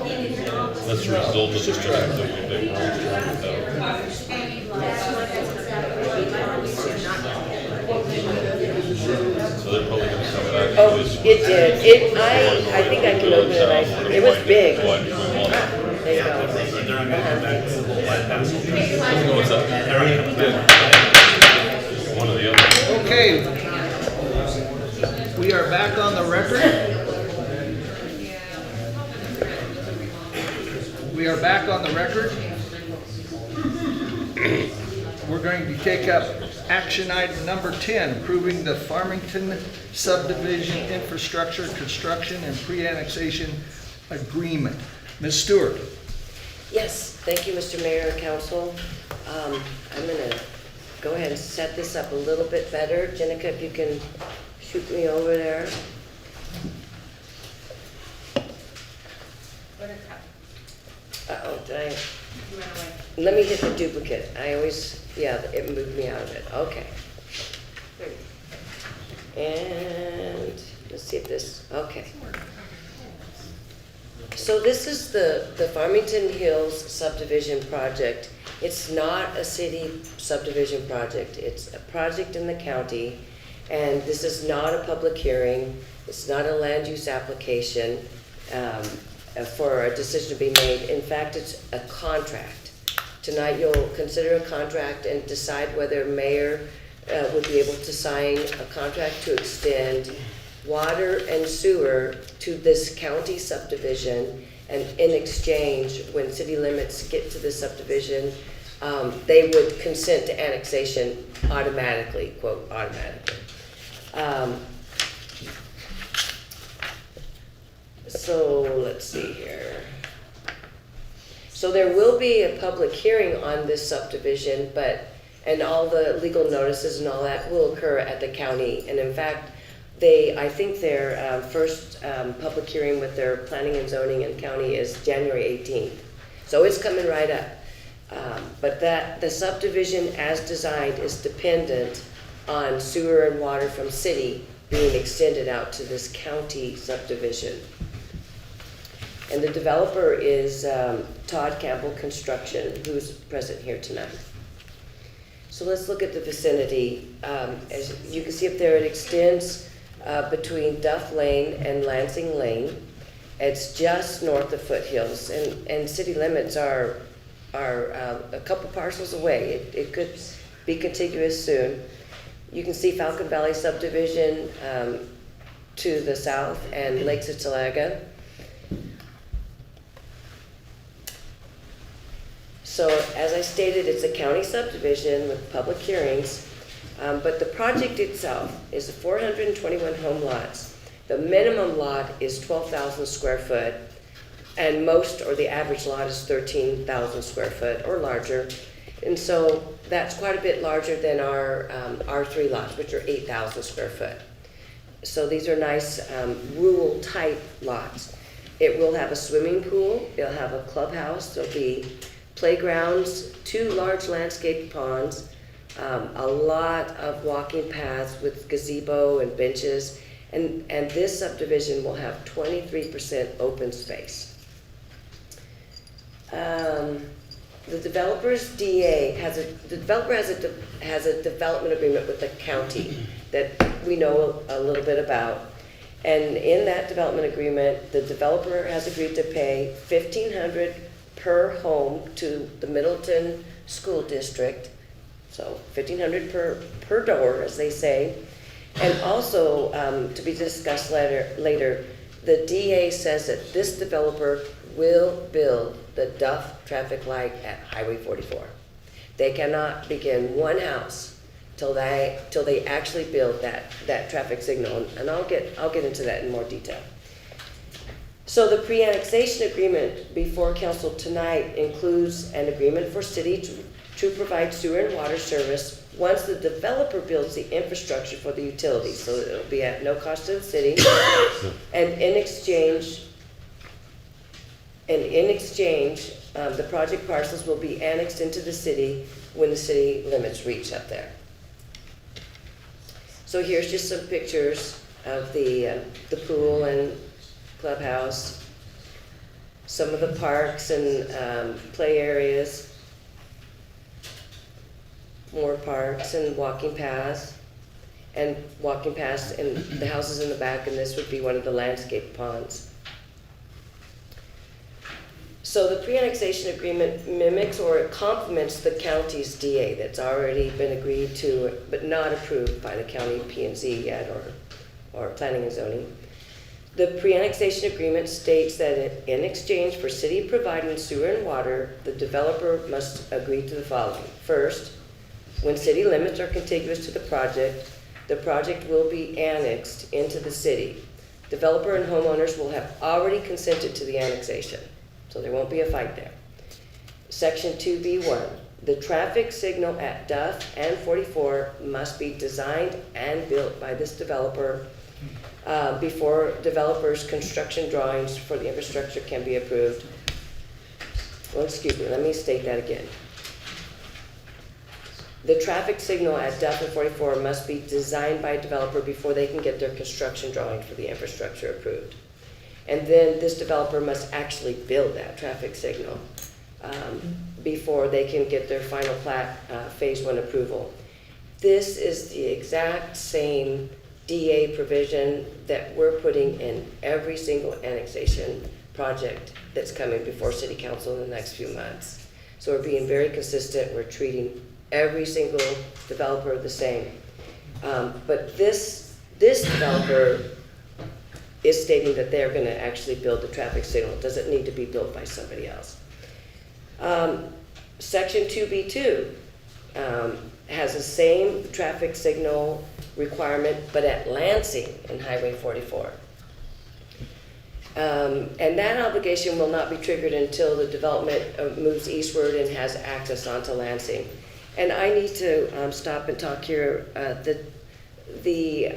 That's the result of the meetings that we So they're probably going to come back. Oh, it did. I think I can open it. It was big. There you go. What's that? One or the other. Okay. We are back on the record. We are back on the record. We're going to take up action item number 10, approving the Farmington subdivision infrastructure construction and pre-annexation agreement. Ms. Stewart. Yes, thank you, Mr. Mayor and Council. I'm going to go ahead and set this up a little bit better. Jenica, if you can shoot me over there. Uh-oh, did I? Let me hit the duplicate. I always, yeah, it moved me out of it. Okay. And let's see if this, okay. So this is the Farmington Hills subdivision project. It's not a city subdivision project. It's a project in the county, and this is not a public hearing. It's not a land use application for a decision to be made. In fact, it's a contract. Tonight you'll consider a contract and decide whether mayor would be able to sign a contract to extend water and sewer to this county subdivision, and in exchange, when city limits get to the subdivision, they would consent to annexation automatically, quote, automatically. So let's see here. So there will be a public hearing on this subdivision, and all the legal notices and all that will occur at the county. And in fact, I think their first public hearing with their planning and zoning and county is January 18th. So it's coming right up. But the subdivision as designed is dependent on sewer and water from city being extended out to this county subdivision. And the developer is Todd Campbell Construction, who's present here tonight. So let's look at the vicinity. As you can see up there, it extends between Duff Lane and Lansing Lane. It's just north of Foothills, and city limits are a couple parcels away. It could be contiguous soon. You can see Falcon Valley subdivision to the south and Lakes Hochelaga. So as I stated, it's a county subdivision with public hearings, but the project itself is 421 home lots. The minimum lot is 12,000 square foot, and most, or the average lot, is 13,000 square foot or larger. And so that's quite a bit larger than our R3 lots, which are 8,000 square foot. So these are nice rural type lots. It will have a swimming pool, it'll have a clubhouse, there'll be playgrounds, 2 large landscape ponds, a lot of walking paths with gazebo and benches, and this subdivision will have 23% open space. The developer's DA has a development agreement with the county that we know a little bit about, and in that development agreement, the developer has agreed to pay $1,500 per home to the Middleton School District, so $1,500 per door, as they say. And also, to be discussed later, the DA says that this developer will build the Duff traffic light at Highway 44. They cannot begin one house till they actually build that traffic signal, and I'll get into that in more detail. So the pre-annexation agreement before council tonight includes an agreement for city to provide sewer and water service once the developer builds the infrastructure for the utilities. So it'll be at no cost to the city. And in exchange, the project parcels will be annexed into the city when the city limits reach up there. So here's just some pictures of the pool and clubhouse. some of the parks and play areas, more parks and walking paths, and the houses in the back, and this would be one of the landscape ponds. So the pre-annexation agreement mimics or it complements the county's DA that's already been agreed to but not approved by the county P&Z yet, or planning and zoning. The pre-annexation agreement states that in exchange for city providing sewer and water, the developer must agree to the following. First, when city limits are contiguous to the project will be annexed into the city. Developer and homeowners will have already consented to the annexation, so there won't be a fight there. Section 2B1, the traffic signal at Duff and 44 must be designed and built by this developer before developers' construction drawings for the infrastructure can be approved. Well, excuse me, let me state that again. The traffic signal at Duff and 44 must be designed by a developer before they can get their construction drawings for the infrastructure approved. And then this developer must actually build that traffic signal before they can get their final plat phase 1 approval. This is the exact same DA provision that we're putting in every single annexation project that's coming before City Council in the next few months. So we're being very consistent. We're treating every single developer the same. But this developer is stating that they're going to actually build the traffic signal. It doesn't need to be built by somebody else. Section 2B2 has the same traffic signal requirement, but at Lansing and Highway 44. And that obligation will not be triggered until the development moves eastward and has access onto Lansing. And I need to stop and talk here. The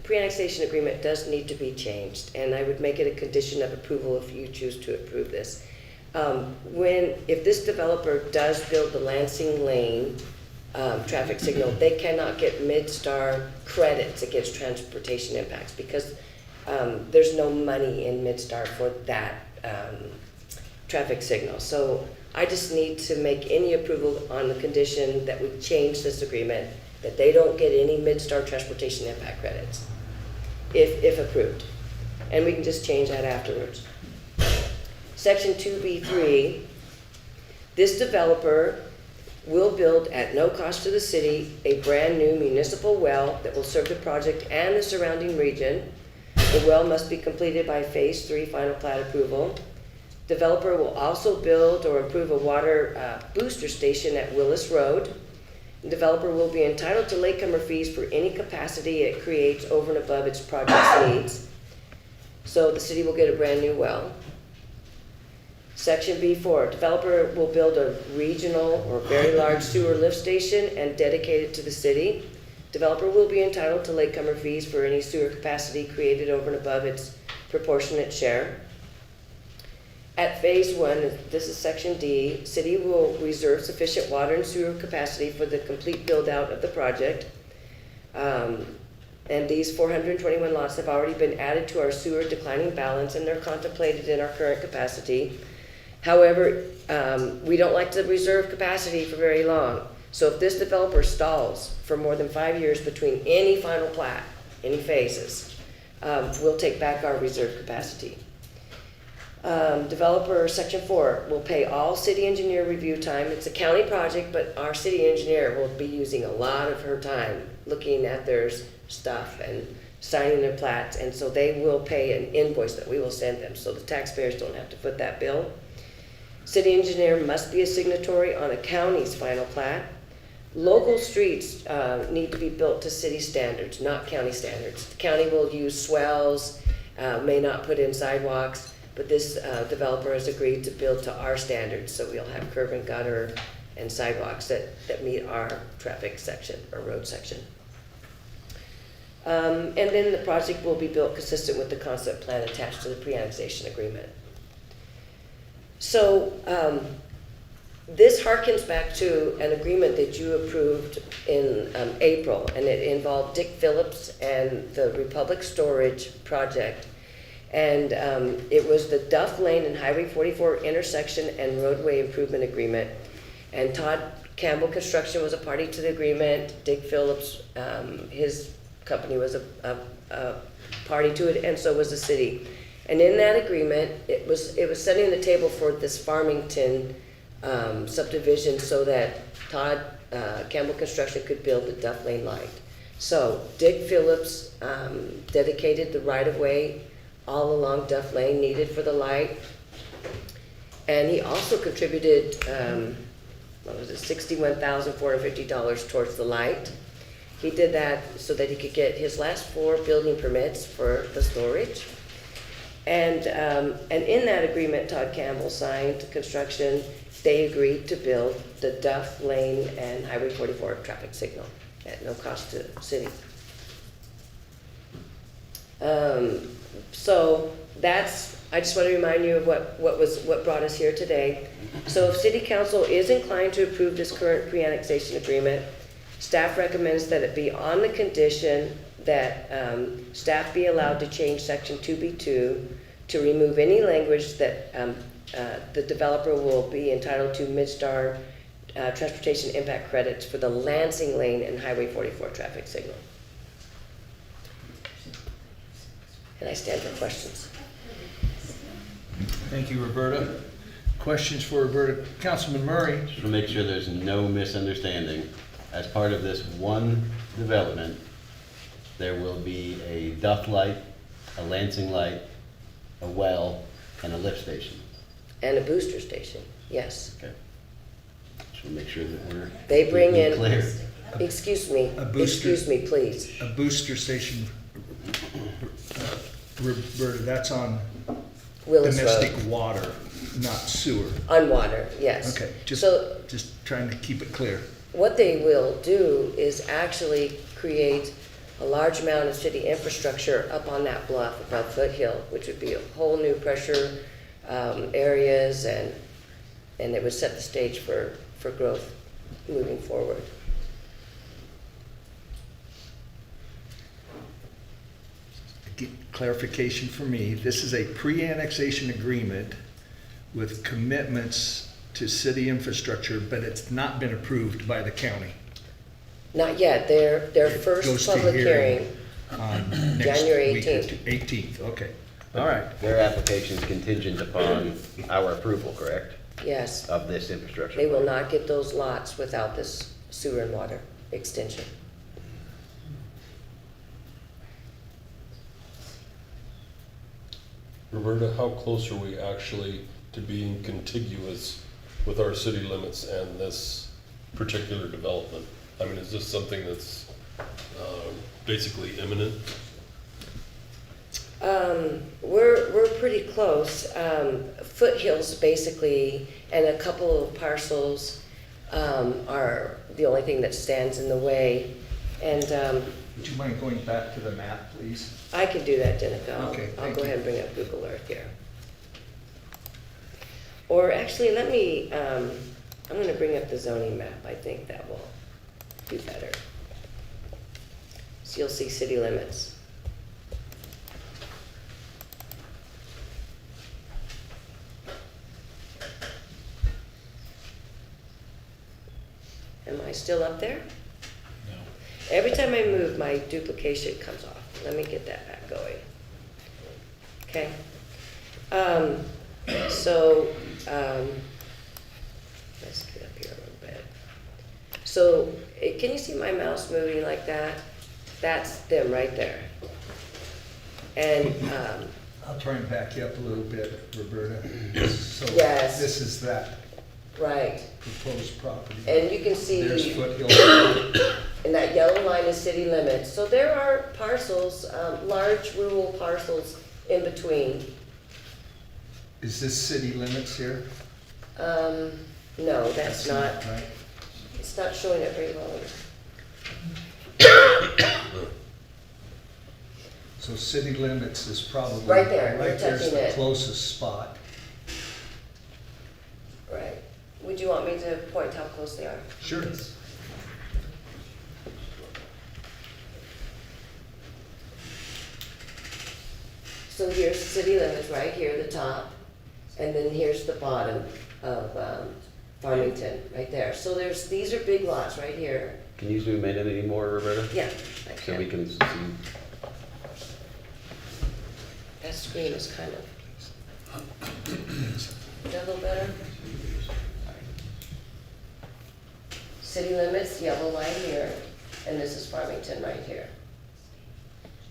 pre-annexation agreement does need to be changed, and I would make it a condition of approval if you choose to approve this. If this developer does build the Lansing Lane traffic signal, they cannot get Midstar credits against transportation impacts because there's no money in Midstar for that traffic signal. So I just need to make any approval on the condition that we change this agreement, that they don't get any Midstar transportation impact credits, if approved. And we can just change that afterwards. Section 2B3, this developer will build at no cost to the city a brand new municipal well that will serve the project and the surrounding region. The well must be completed by phase 3 final plat approval. Developer will also build or improve a water booster station at Willis Road. The developer will be entitled to latecomer fees for any capacity it creates over and above its project's needs. So the city will get a brand new well. Section B4, developer will build a regional or very large sewer lift station and dedicate it to the city. Developer will be entitled to latecomer fees for any sewer capacity created over and above its proportionate share. At phase 1, this is section D, city will reserve sufficient water and sewer capacity for the complete build out of the project. And these 421 lots have already been added to our sewer declining balance, and they're contemplated in our current capacity. However, we don't like to reserve capacity for very long. So if this developer stalls for more than 5 years between any final plat, any phases, we'll take back our reserve capacity. Developer section 4 will pay all city engineer review time. It's a county project, but our city engineer will be using a lot of her time looking at their stuff and signing their plats, and so they will pay an invoice that we will send them, so the taxpayers don't have to foot that bill. City engineer must be a signatory on a county's final plat. Local streets need to be built to city standards, not county standards. The county will use swells, may not put in sidewalks, but this developer has agreed to build to our standards, so we'll have curb and gutter and sidewalks that meet our traffic section or road section. And then the project will be built consistent with the concept plan attached to the pre-annexation agreement. So this harkens back to an agreement that you approved in April, and it involved Dick Phillips and the Republic Storage project. And it was the Duff Lane and Highway 44 intersection and roadway improvement agreement. And Todd Campbell Construction was a party to the agreement. Dick Phillips, his company was a party to it, and so was the city. And in that agreement, it was setting the table for this Farmington subdivision so that Todd Campbell Construction could build the Duff Lane light. So Dick Phillips dedicated the right-of-way all along Duff Lane needed for the light. And he also contributed, $61,450 towards the light. He did that so that he could get his last 4 building permits for the storage. And in that agreement, Todd Campbell signed construction. They agreed to build the Duff Lane and Highway 44 traffic signal at no cost to the city. So I just want to remind you of what brought us here today. So if City Council is inclined to approve this current pre-annexation agreement, staff recommends that it be on the condition that staff be allowed to change section 2B2 to remove any language that the developer will be entitled to Midstar transportation impact credits for the Lansing Lane and Highway 44 traffic signal. And I stand for questions. Thank you, Roberta. Questions for Roberta? Councilman Murray? Just to make sure there's no misunderstanding, as part of this one development, there will be a Duff light, a Lansing light, a well, and a lift station. And a booster station, yes. Okay. Just want to make sure that we're They bring in, clear. excuse me, please. A booster station, Roberta, that's on Willis domestic Road. water, not sewer. On water, yes. Okay, So just trying to keep it clear. what they will do is actually create a large amount of city infrastructure up on that bluff above Foothill, which would be a whole new pressure areas, and it would set the stage for growth moving forward. Clarification for me, this is a pre-annexation agreement with commitments to city infrastructure, but it's not been approved by the county. Not yet, their It goes first to public hearing, On next January week or 18th. 18th, okay. All right. Their application is contingent upon our approval, correct, yes. of this infrastructure? They will plan? not get those lots without this sewer and water extension. Roberta, how close are we actually to being contiguous with our city limits and this particular development? I mean, is this something that's basically imminent? We're pretty close. Foothills basically, and a couple of parcels are the only thing that stands in the way. And Would you mind going back to the map, please? I can do that, Jenica. Okay, I'll thank go you. ahead and bring up Google Earth here. Or actually, let me, I'm gonna bring up the zoning map. I think that will do better. So you'll see city limits. Am I still up there? No. Every time I move, my duplication comes off. Let me get that back going. Okay. Let's get up here a little bit. So, can you see my mouse moving like that? That's them right there. And, I'll try and back you up a little bit, Roberta. So Yes. this is that right. proposed property. And you can see There's Foothill. and that yellow line is city limits. So there are parcels, large rural parcels in between. Is this city limits here? No, that's not, Right. it's not showing it very well. So city limits is probably. Right there, we're Right there's touching the it. closest spot. Right. Would you want me to point how close they are? Sure. So here's the city limits right here, the top, and then here's the bottom of Farmington, right there. So these are big lots right here. Can you zoom in any more, Roberta? Yeah, I So we can. can see. That screen is kind of. Is that a little better? City limits, yellow line here, and this is Farmington right here.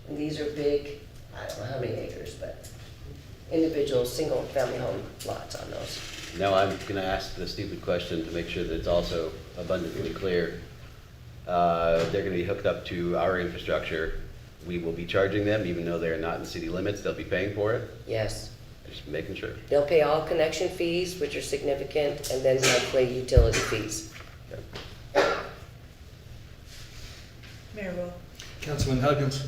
And these are big, I don't know how many acres, but individual, single-family home lots on those. Now I'm gonna ask the stupid question to make sure that it's also abundantly clear. They're gonna be hooked up to our infrastructure. We will be charging them, even though they're not in city limits, they'll be paying for it? Yes. Just making sure. They'll pay all connection fees, which are significant, and then monthly utility fees. Okay. Mayor Will. Councilman Huggins?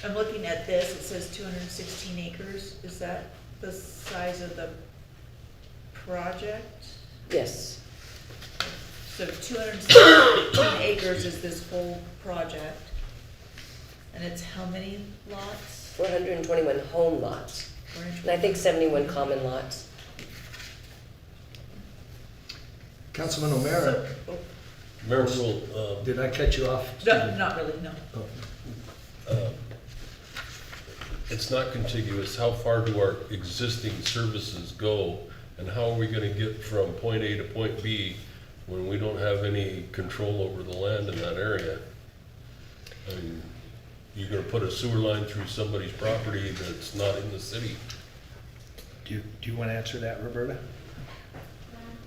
I'm looking at this, it says 216 acres. Is that the size of the project? Yes. So 216 acres is this whole project. And it's how many lots? 421 home lots, and I think 71 common lots. Councilman O'Meara, Oh, Mayor Will, did I cut you off? no, not really, no. Oh. it's not contiguous. How far do our existing services go? And how are we gonna get from point A to point B when we don't have any control over the land in that area? I mean, you're gonna put a sewer line through somebody's property that's not in the city. Do you want to answer that, Roberta?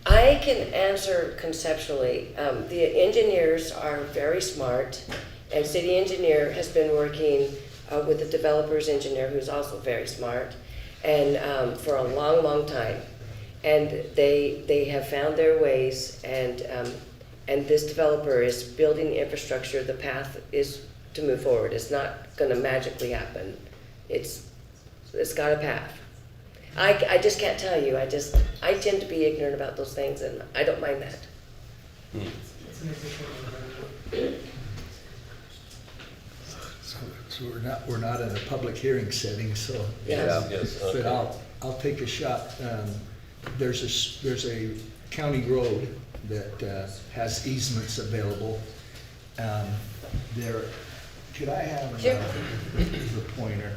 I can answer conceptually. The engineers are very smart, and city engineer has been working with the developer's engineer, who's also very smart, and for a long, long time. And they have found their ways, and this developer is building the infrastructure. The path is to move forward. It's not going to magically happen. It's got a path. I just can't tell you. I tend to be ignorant about those things, and I don't mind that. So we're not in a public hearing setting, so. Yeah. Yes, But okay. I'll take a shot. There's a county road that has easements available. Could I have Sure. the pointer?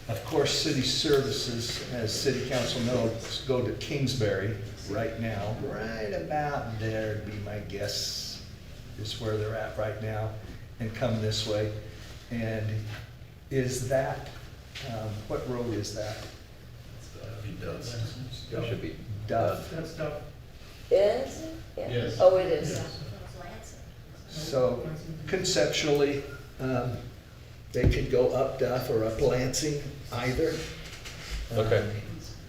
Of course, city services, as city council knows, go to Kingsbury right now. Right about there would be my guess, is where they're at right now, and come this way. And is that, what road is that? It should be. Duff. Yes? Yeah. Yes. Oh, it is. So conceptually, they could go up Duff or up Lansing, either. Okay.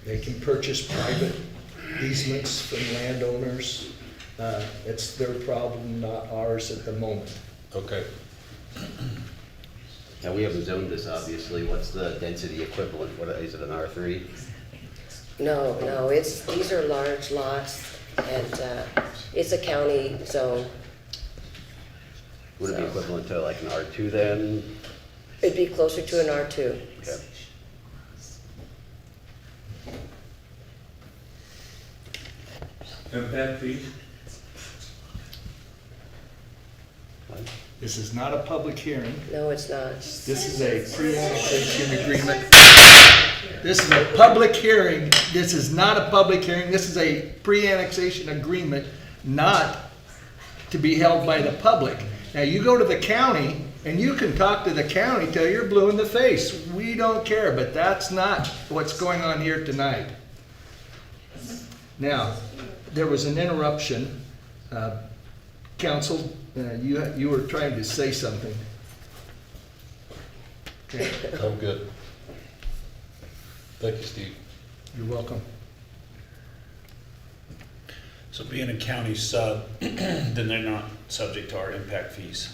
They can purchase private easements from landowners. It's their problem, not ours at the moment. Okay. Now, we haven't zoned this, obviously. What's the density equivalent? What, is it an R3? No, these are large lots, and it's a county zone. Would it be So- equivalent to like an R2 then? It'd be closer to an R2. Okay. Impact fees? What? This is not a public hearing. No, it's not. This is a pre-annexation agreement. This is a public hearing. This is not a public hearing. This is a pre-annexation agreement not to be held by the public. Now, you go to the county and you can talk to the county till you're blue in the face. We don't care, but that's not what's going on here tonight. Now, there was an interruption. Council, you were trying to say something. Okay, I'm good. Thank you, Steve. you're welcome. So being a county sub, then they're not subject to our impact fees.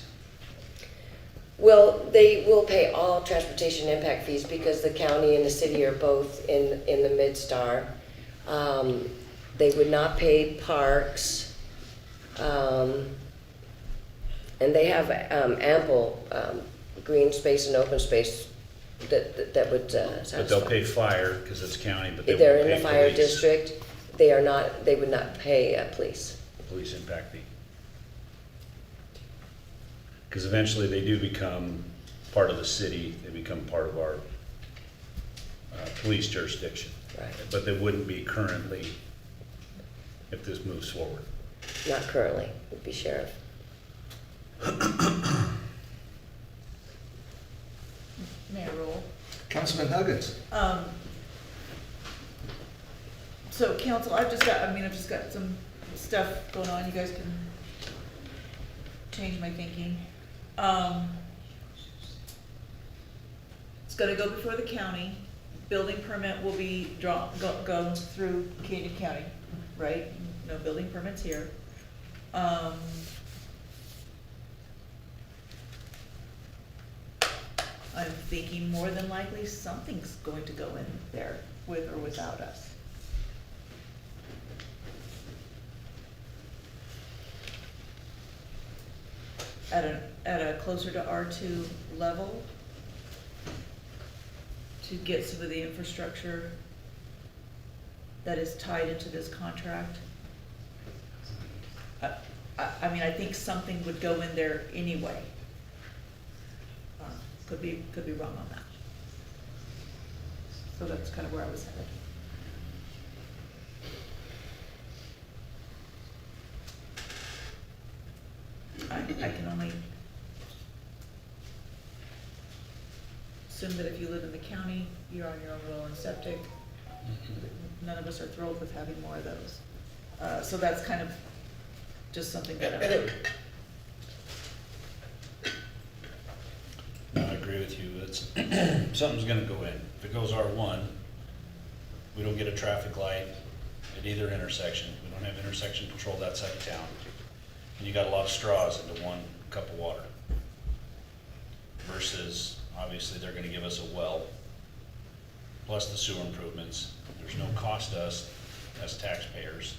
Well, they will pay all transportation impact fees because the county and the city are both in the Mid-Star. They would not pay parks. And they have ample green space and open space that would satisfy. But they'll pay fire because it's county, but they If they're won't in pay the fire police. district, they would not pay police. Police impact fee. Because eventually they do become part of the city, they become part of our police jurisdiction. Right. But they wouldn't be currently if this moves forward. Not currently, would be sheriff. Mayor Rule. Councilman Huggins. So council, I've just got some stuff going on, you guys can change my thinking. It's gonna go before the county, building permit will be go through Canyon County, right? No building permits here. I'm thinking more than likely something's going to go in there with or without us. At a closer to R2 level, to get some of the infrastructure that is tied into this contract. I mean, I think something would go in there anyway. Could be wrong on that. So that's kind of where I was headed. I can only assume that if you live in the county, you're on your own well and septic. None of us are thrilled with having more of those. So that's kind of just something that No, I agree with you. It's, something's gonna go in. If it goes R1, we don't get a traffic light at either intersection. We don't have intersection control that side of town. And you got a lot of straws into one cup of water. Versus, obviously, they're gonna give us a well, plus the sewer improvements. There's no cost to us as taxpayers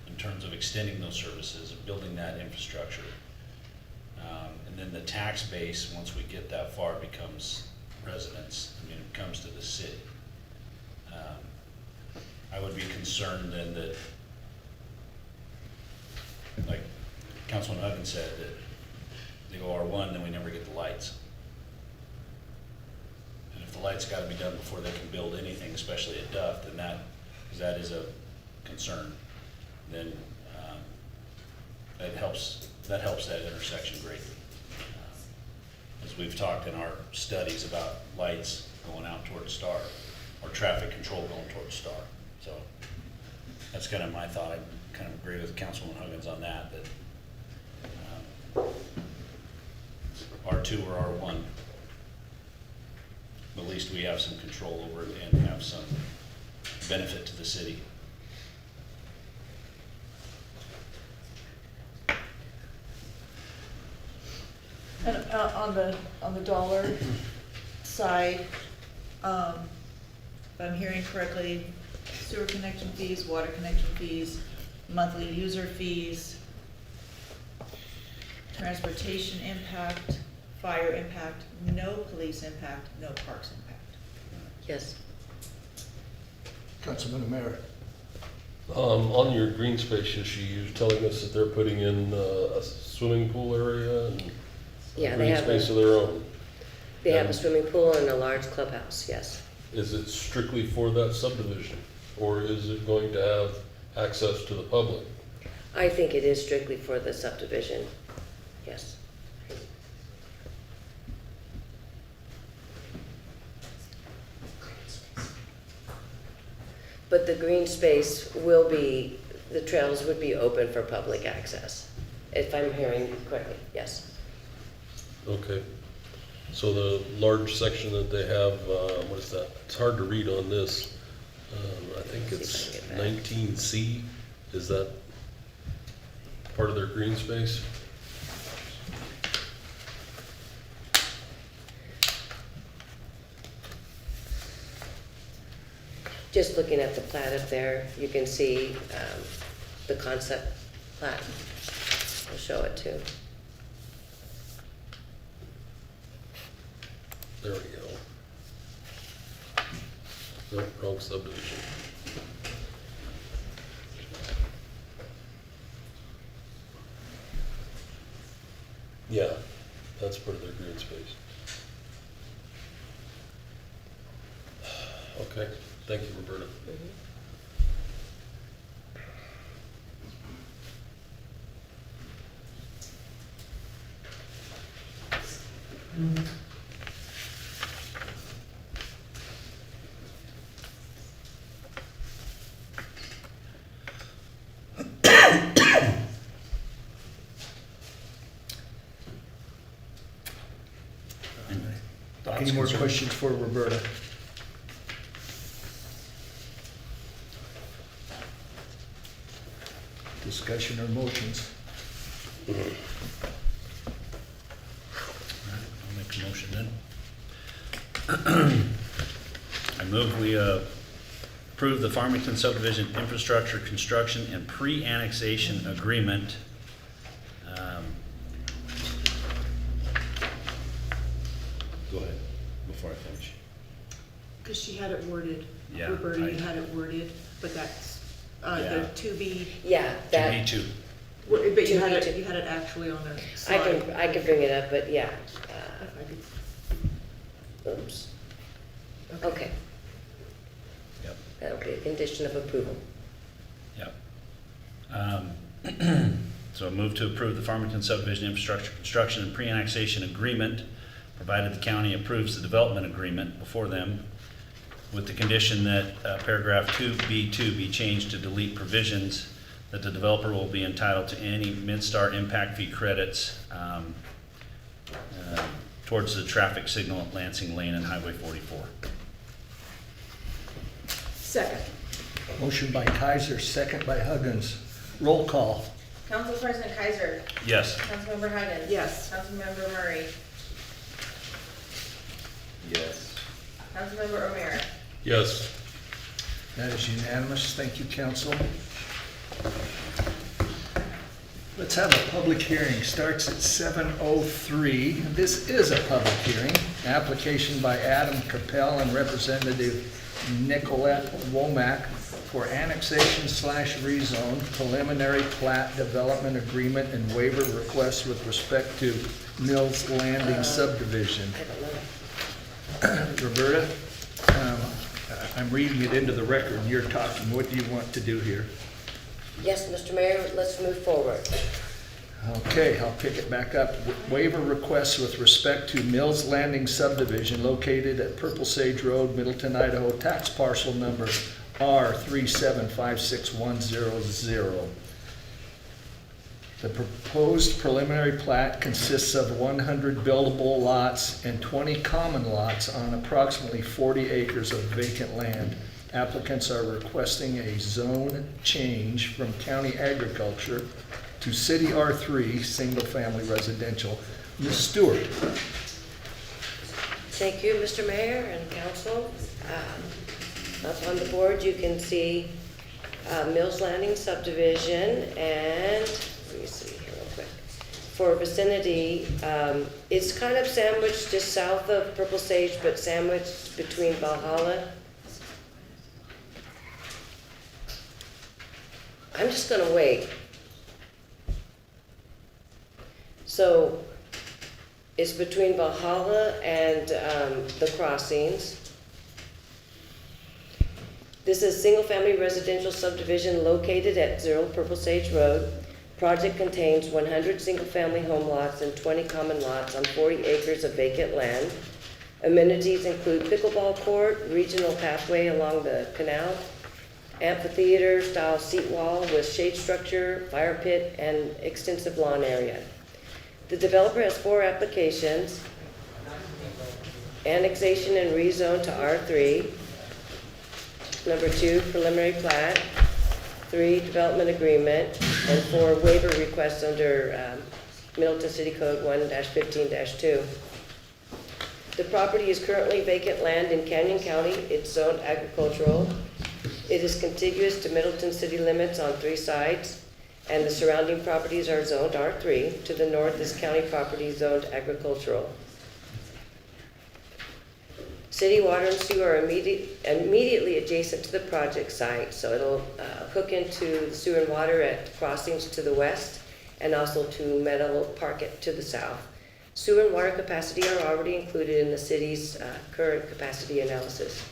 in terms of extending those services and building that infrastructure. And then the tax base, once we get that far, becomes residents. I mean, it comes to the city. I would be concerned then that, like Councilman Huggins said, that they go R1, then we never get the lights. And if the lights gotta be done before they can build anything, especially at Duff, then because that is a concern, then that helps that intersection greatly. As we've talked in our studies about lights going out toward Star, or traffic control going toward Star. So that's kind of my thought. I kind of agree with Councilman Huggins on that, R2 or R1. At least we have some control over it and have some benefit to the city. And on the dollar side, if I'm hearing correctly, sewer connection fees, water connection fees, monthly user fees, transportation impact, fire impact, no police impact, no parks impact. Yes. Councilman O'Meara. On your green space issue, you're telling us that they're putting in a swimming pool area and Yeah, a they green have space of a, their own. they have a And swimming pool and a large clubhouse, yes. is it strictly for that subdivision, or is it going to have access to the public? I think it is strictly for the subdivision, yes. But the green space will be, the trails would be open for public access, if I'm hearing you correctly, yes. Okay, so the large section that they have, what is that? It's hard to read on this. I think Let's it's see if I can get back. 19C. Is that part of their green space? Just looking at the plat up there, you can see the concept plat. I'll show it too. No, wrong subdivision. Yeah, that's part of their green space. Okay, thank you, Roberta. Any more questions for Roberta? Discussion or motions? I'll make a motion then. I move we approve the Farmington subdivision infrastructure construction and pre-annexation agreement. Go ahead, before I finish. Because she had it worded. Yeah, Roberta, you I- had it worded, but that's, Yeah. the to be, Yeah, To that, me too. but you To had be it, to- you had it actually on the I slide. can bring it up, but yeah. If I could- Oops. Okay, Yep. that'll be a condition of approval. Yep. So I move to approve the Farmington subdivision infrastructure construction and pre-annexation agreement, provided the county approves the development agreement before them, with the condition that paragraph 2B2 be changed to delete provisions that the developer will be entitled to any Midstar impact fee credits towards the traffic signal at Lansing Lane and Highway 44. Second. Motion by Kaiser, second by Huggins. Roll call. Council President Kaiser. Yes. Councilmember Huggins. Yes. Councilmember Murray. Yes. Councilmember O'Meara. Yes. That is unanimous. Thank you, council. Let's have a public hearing. Starts at 7:03. This is a public hearing. Application by Adam Capel and Representative Nicolette Womack for annexation/rezone, preliminary plat development agreement and waiver request with respect to Mills Landing subdivision. I don't know. Roberta, I'm reading it into the record. You're talking. What do you want to do here? Yes, Mr. Mayor, let's move forward. Okay, I'll pick it back up. Waiver requests with respect to Mills Landing subdivision located at Purple Sage Road, Middleton, Idaho, tax parcel number R3756100. The proposed preliminary plat consists of 100 buildable lots and 20 common lots on approximately 40 acres of vacant land. Applicants are requesting a zone change from county agriculture to city R3, single-family residential. Ms. Stewart? Thank you, Mr. Mayor and council. Up on the board, you can see Mills Landing subdivision, and let me see here real quick. For vicinity, it's kind of sandwiched just south of Purple Sage, but sandwiched between Valhalla. I'm just gonna wait. So it's between Valhalla and the crossings. This is single-family residential subdivision located at 0 Purple Sage Road. Project contains 100 single-family home lots and 20 common lots on 40 acres of vacant land. Amenities include pickleball court, regional pathway along the canal, amphitheater-style seat wall with shade structure, fire pit, and extensive lawn area. The developer has 4 applications: annexation and rezone to R3, number 2, preliminary plat, 3, development agreement, and 4, waiver requests under Middleton City Code 1-15-2. The property is currently vacant land in Canyon County. It's zoned agricultural. It is contiguous to Middleton city limits on 3 sides, and the surrounding properties are zoned R3. To the north is county property zoned agricultural. City water and sewer are immediately adjacent to the project site, so it'll hook into the sewer and water at crossings to the west and also to Meadow Park to the south. Sewer and water capacity are already included in the city's current capacity analysis.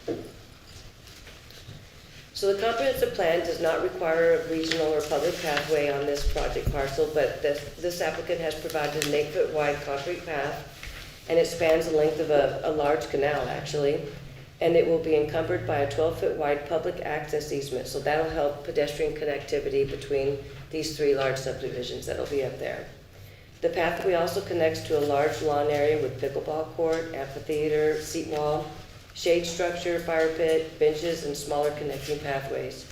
So the comprehensive plan does not require a regional or public pathway on this project parcel, but this applicant has provided an 8-foot wide concrete path, and it spans the length of a large canal, actually, and it will be encumbered by a 12-foot wide public access easement, so that'll help pedestrian connectivity between these 3 large subdivisions that'll be up there. The pathway also connects to a large lawn area with pickleball court, amphitheater, seat wall, shade structure, fire pit, benches, and smaller connecting pathways.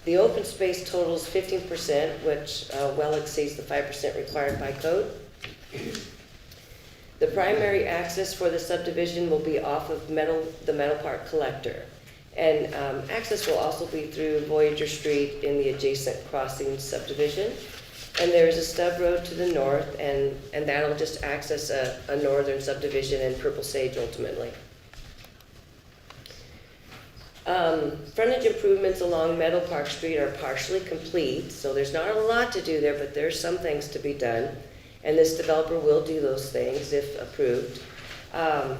The open space totals 15%, which well exceeds the 5% required by code. The primary access for the subdivision will be off of the Meadow Park collector. And access will also be through Voyager Street in the adjacent crossing subdivision. And there is a stub road to the north, and that'll just access a northern subdivision and Purple Sage ultimately. Frontage improvements along Meadow Park Street are partially complete, so there's not a lot to do there, but there's some things to be done. And this developer will do those things if approved. And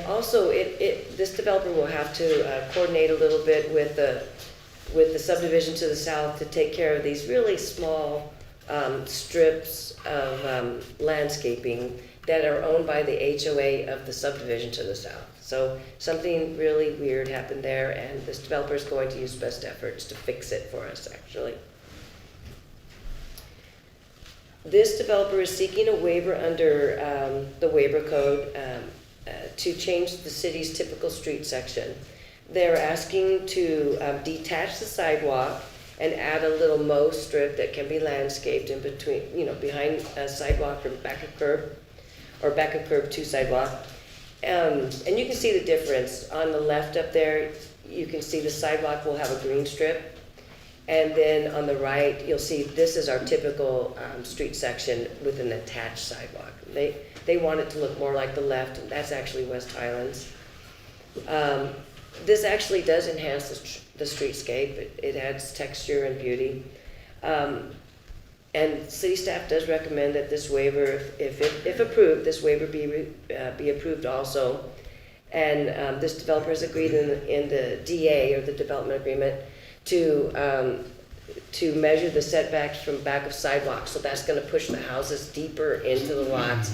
also, this developer will have to coordinate a little bit with the subdivision to the south to take care of these really small strips of landscaping that are owned by the HOA of the subdivision to the south. So something really weird happened there, and this developer is going to use best efforts to fix it for us, actually. This developer is seeking a waiver under the waiver code to change the city's typical street section. They're asking to detach the sidewalk and add a little mow strip that can be landscaped in between, behind a sidewalk or back of curb, or back of curb to sidewalk. And you can see the difference. On the left up there, you can see the sidewalk will have a green strip. And then on the right, you'll see this is our typical street section with an attached sidewalk. They want it to look more like the left, and that's actually West Highlands. This actually does enhance the streetscape. It adds texture and beauty. And city staff does recommend that this waiver, if approved, this waiver be approved also. And this developer has agreed in the DA, or the development agreement, to measure the setbacks from back of sidewalks. So that's going to push the houses deeper into the lots,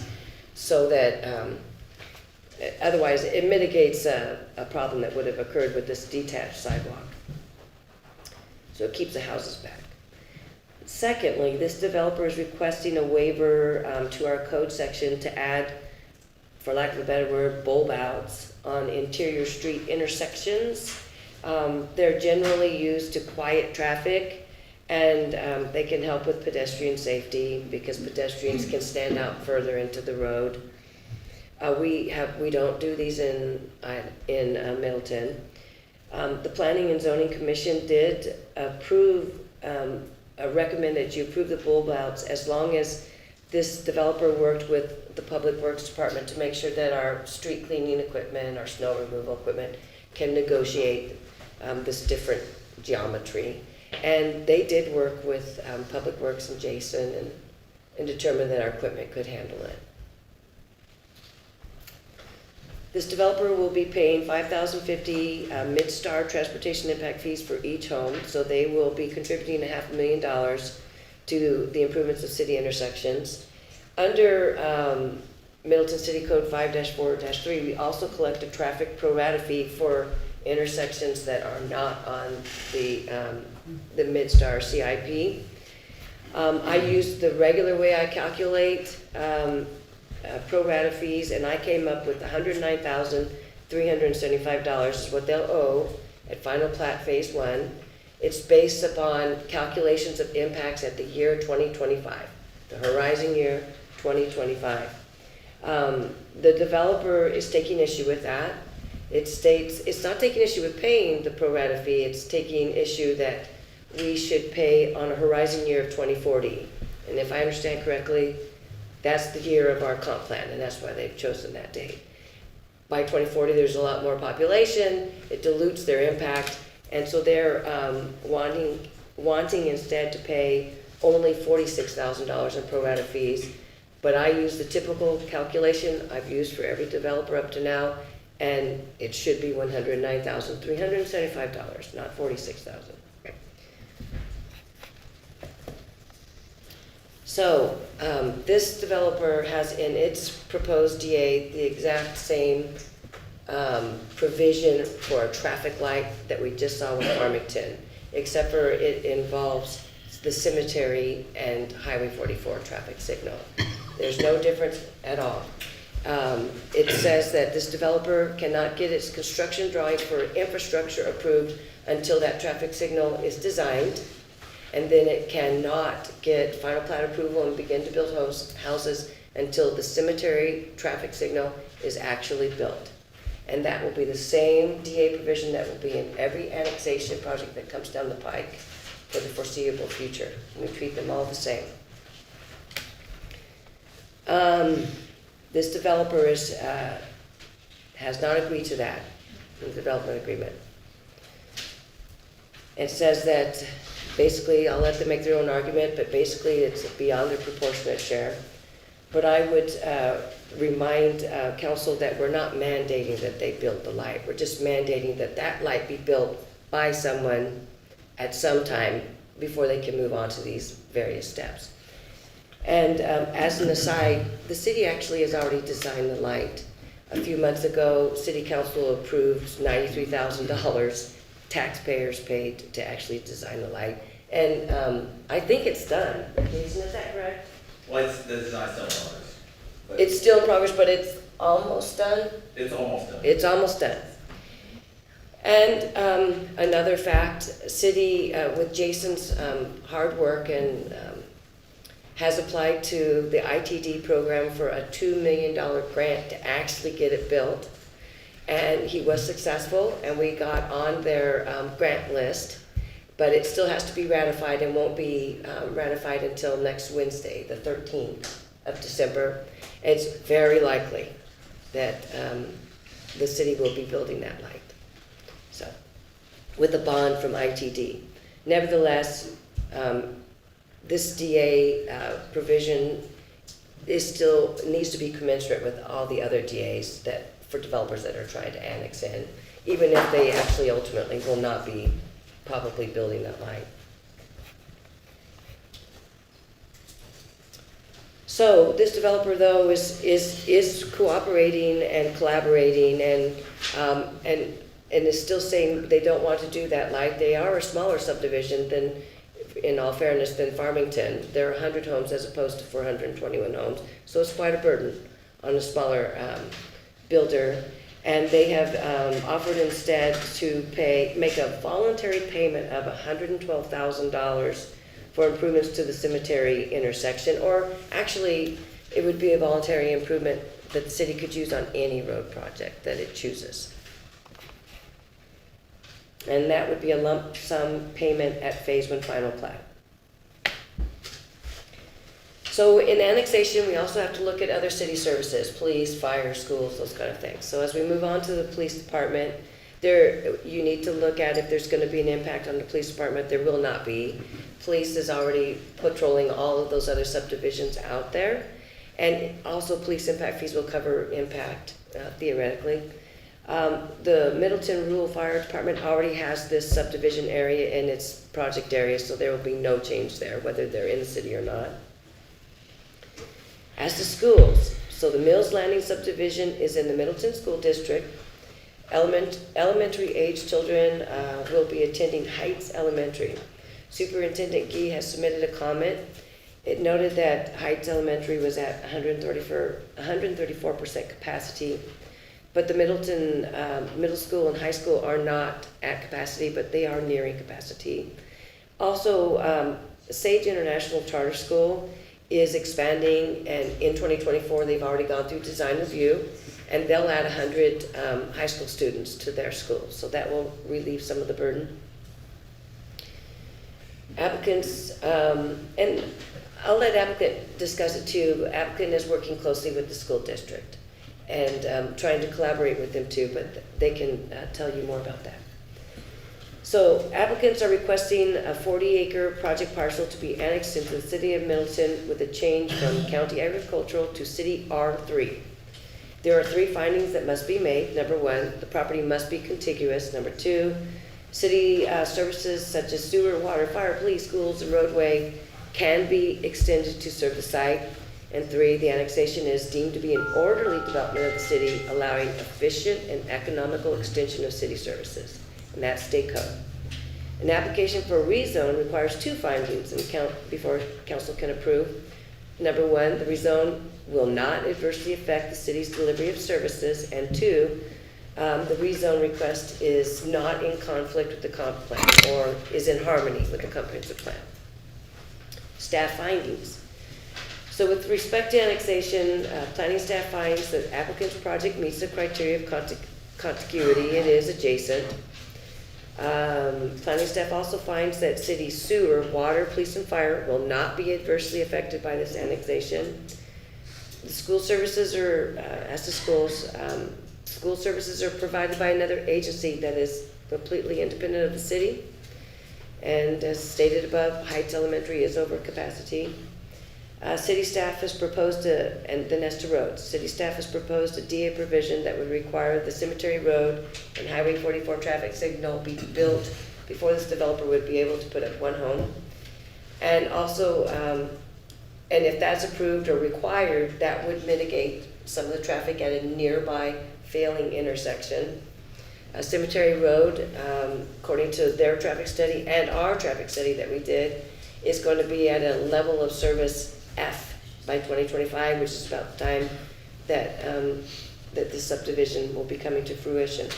so that otherwise it mitigates a problem that would have occurred with this detached sidewalk. So it keeps the houses back. Secondly, this developer is requesting a waiver to our code section to add, for lack of a better word, bulb outs on interior street intersections. They're generally used to quiet traffic, and they can help with pedestrian safety because pedestrians can stand out further into the road. We don't do these in Middleton. The Planning and Zoning Commission did recommend that you approve the bulb outs as long as this developer worked with the Public Works Department to make sure that our street cleaning equipment, our snow removal equipment can negotiate this different geometry. And they did work with Public Works and Jason and determined that our equipment could handle it. This developer will be paying $5,050 Midstar transportation impact fees for each home, so they will be contributing $500,000 to the improvements of city intersections. Under Middleton City Code 5-4-3, we also collect a traffic pro rata fee for intersections that are not on the Midstar CIP. I used the regular way I calculate pro rata fees, and I came up with $109,375 is what they'll owe at final plat phase 1. It's based upon calculations of impacts at the year 2025, the horizon year 2025. The developer is taking issue with that. It states it's not taking issue with paying the pro rata fee, it's taking issue that we should pay on a horizon year of 2040. And if I understand correctly, that's the year of our comp plan, and that's why they've chosen that date. by 2040, there's a lot more population, it dilutes their impact, and so they're wanting instead to pay only $46,000 in pro rata fees. But I use the typical calculation I've used for every developer up to now, and it should be $109,375, not $46,000. So this developer has in its proposed DA the exact same provision for a traffic light that we just saw with Farmington, except for it involves the cemetery and Highway 44 traffic signal. There's no difference at all. It says that this developer cannot get its construction drawings for infrastructure approved until that traffic signal is designed, and then it cannot get final plat approval and begin to build houses until the cemetery traffic signal is actually built. And that will be the same DA provision that will be in every annexation project that comes down the pike for the foreseeable future. We treat them all the same. This developer has not agreed to that in the development agreement. It says that basically, I'll let them make their own argument, but basically it's beyond their proportionate share. But I would remind council that we're not mandating that they build the light. We're just mandating that that light be built by someone at some time before they can move on to these various steps. And as an aside, the city actually has already designed the light. A few months ago, city council approved $93,000 taxpayers paid to actually design the light. And I think it's done. Isn't that correct? Well, the design's still in progress. But It's still in progress, but it's almost done? It's almost done. It's almost done. And another fact, city, with Jason's hard work and has applied to the ITD program for a $2 million grant to actually get it built. And he was successful, and we got on their grant list, but it still has to be ratified and won't be ratified until next Wednesday, the 13th of December. It's very likely that the city will be building that light. So, with a bond from ITD. Nevertheless, this DA provision is still needs to be commensurate with all the other DAs that for developers that are trying to annex in, even if they actually ultimately will not be probably building that light. So this developer though is cooperating and collaborating and is still saying they don't want to do that light. They are a smaller subdivision than, in all fairness, than Farmington. There are 100 homes as opposed to 421 homes, so it's quite a burden on a smaller builder. And they have offered instead to make a voluntary payment of $112,000 for improvements to the cemetery intersection, or actually it would be a voluntary improvement that the city could use on any road project that it chooses. And that would be a lump sum payment at phase one final plat. So in annexation, we also have to look at other city services, police, fire, schools, those kind of things. So as we move on to the police department, you need to look at if there's going to be an impact on the police department. There will not be. Police is already patrolling all of those other subdivisions out there. And also police impact fees will cover impact, theoretically. The Middleton Rural Fire Department already has this subdivision area in its project area, so there will be no change there, whether they're in the city or not. As to schools, so the Mills Landing subdivision is in the Middleton School District. Elementary age children will be attending Heights Elementary. Superintendent Gee has submitted a comment. It noted that Heights Elementary was at 134% capacity, but the Middleton Middle School and High School are not at capacity, but they are nearing capacity. Also, Sage International Charter School is expanding, and in 2024 they've already gone through design review, and they'll add 100 high school students to their school, so that will relieve some of the burden. Applicants, and I'll let applicant discuss it too. Applicant is working closely with the school district, trying to collaborate with them too, but they can tell you more about that. So applicants are requesting a 40-acre project parcel to be annexed into the city of Middleton with a change from county agricultural to city R3. There are 3 findings that must be made. Number 1, the property must be contiguous. Number 2, city services such as sewer, water, fire, police, schools, and roadway can be extended to serve the site. And 3, the annexation is deemed to be an orderly development of the city, allowing efficient and economical extension of city services. And that's state code. An application for a rezone requires 2 findings before council can approve. Number 1, the rezone will not adversely affect the city's delivery of services. And 2, the rezone request is not in conflict with the comp plan or is in harmony with the comprehensive plan. Staff findings. So with respect to annexation, planning staff finds that applicant's project meets the criteria of contiguity. It is adjacent. Planning staff also finds that city sewer, water, police, and fire will not be adversely affected by this annexation. The school services are, as to schools, school services are provided by another agency that is completely independent of the city. And as stated above, Heights Elementary is over capacity. City staff has proposed and then as to roads, city staff has proposed a DA provision that would require the Cemetery Road and Highway 44 traffic signal be built before this developer would be able to put up 1 home. And also, and if that's approved or required, that would mitigate some of the traffic at a nearby failing intersection. Cemetery Road, according to their traffic study and our traffic study that we did, is going to be at a level of service F by 2025, which is about the time that that this subdivision will be coming to fruition.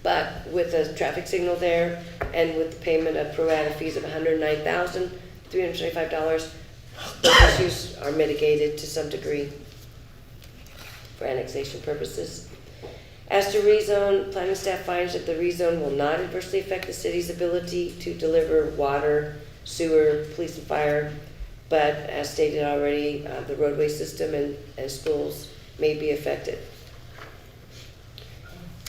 But with a traffic signal there and with the payment of pro rata fees of $109,325, those issues are mitigated to some degree for annexation purposes. As to rezone, planning staff finds that the rezone will not adversely affect the city's ability to deliver water, sewer, police, and fire. But as stated already, the roadway system and schools may be affected.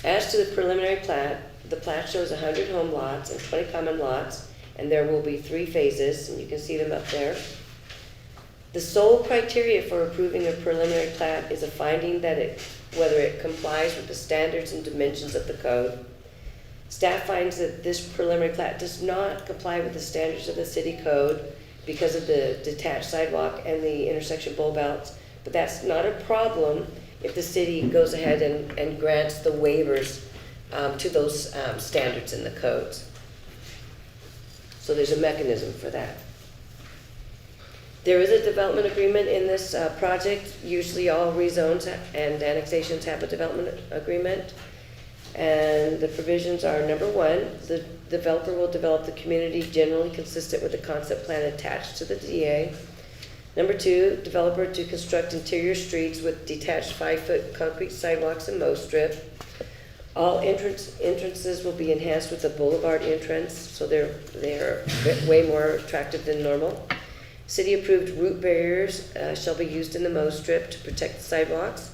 As to the preliminary plat, the plat shows 100 home lots and 20 common lots, and there will be 3 phases, and you can see them up there. The sole criteria for approving a preliminary plat is a finding that whether it complies with the standards and dimensions of the code. Staff finds that this preliminary plat does not comply with the standards of the city code because of the detached sidewalk and the intersection bulb outs, but that's not a problem if the city goes ahead and grants the waivers to those standards in the codes. So there's a mechanism for that. There is a development agreement in this project. Usually all rezones and annexations have a development agreement. And the provisions are, number 1, the developer will develop the community generally consistent with the concept plan attached to the DA. Number 2, developer to construct interior streets with detached 5-foot concrete sidewalks and mow strip. All entrances will be enhanced with a boulevard entrance, so they're way more attractive than normal. City-approved root barriers shall be used in the mow strip to protect the sidewalks.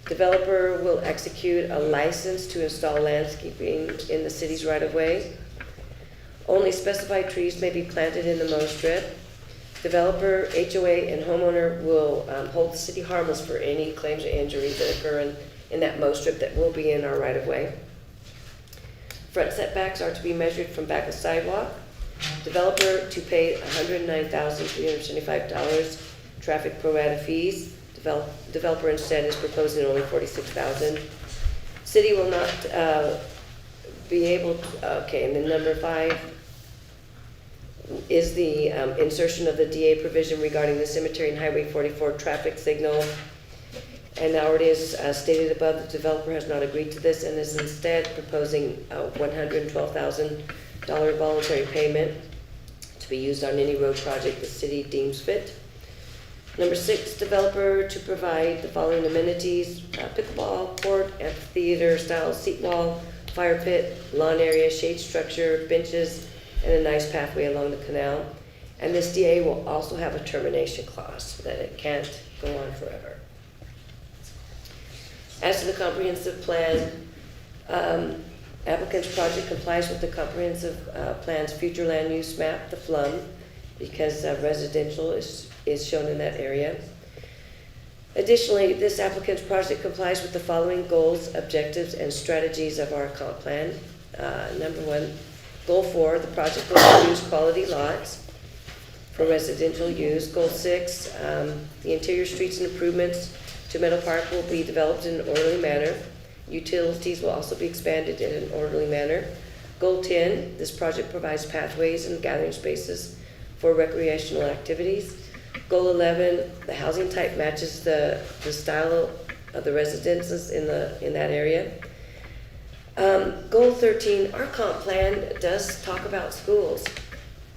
Developer will execute a license to install landscaping in the city's right-of-way. Only specified trees may be planted in the mow strip. Developer, HOA, and homeowner will hold the city harmless for any claims or injuries that occur in that mow strip that will be in our right-of-way. Front setbacks are to be measured from back of sidewalk. Developer to pay $109,375 traffic pro rata fees. Developer instead is proposing only $46,000. City will not be able to, okay, and then number 5 is the insertion of the DA provision regarding the Cemetery and Highway 44 traffic signal. And now it is stated above, the developer has not agreed to this and is instead proposing a $112,000 voluntary payment to be used on any road project the city deems fit. Number 6, developer to provide the following amenities: pickleball court, amphitheater style seat wall, fire pit, lawn area, shade structure, benches, and a nice pathway along the canal. And this DA will also have a termination clause, so that it can't go on forever. As to the comprehensive plan, applicant's project complies with the comprehensive plan's future land use map, the FLUM, because residential is shown in that area. Additionally, this applicant's project complies with the following goals, objectives, and strategies of our comp plan. Number 1, goal 4, the project will produce quality lots for residential use. Goal 6, the interior streets and improvements to Meadow Park will be developed in an orderly manner. Utilities will also be expanded in an orderly manner. Goal 10, this project provides pathways and gathering spaces for recreational activities. Goal 11, the housing type matches the style of the residences in that area. Goal 13, our comp plan does talk about schools,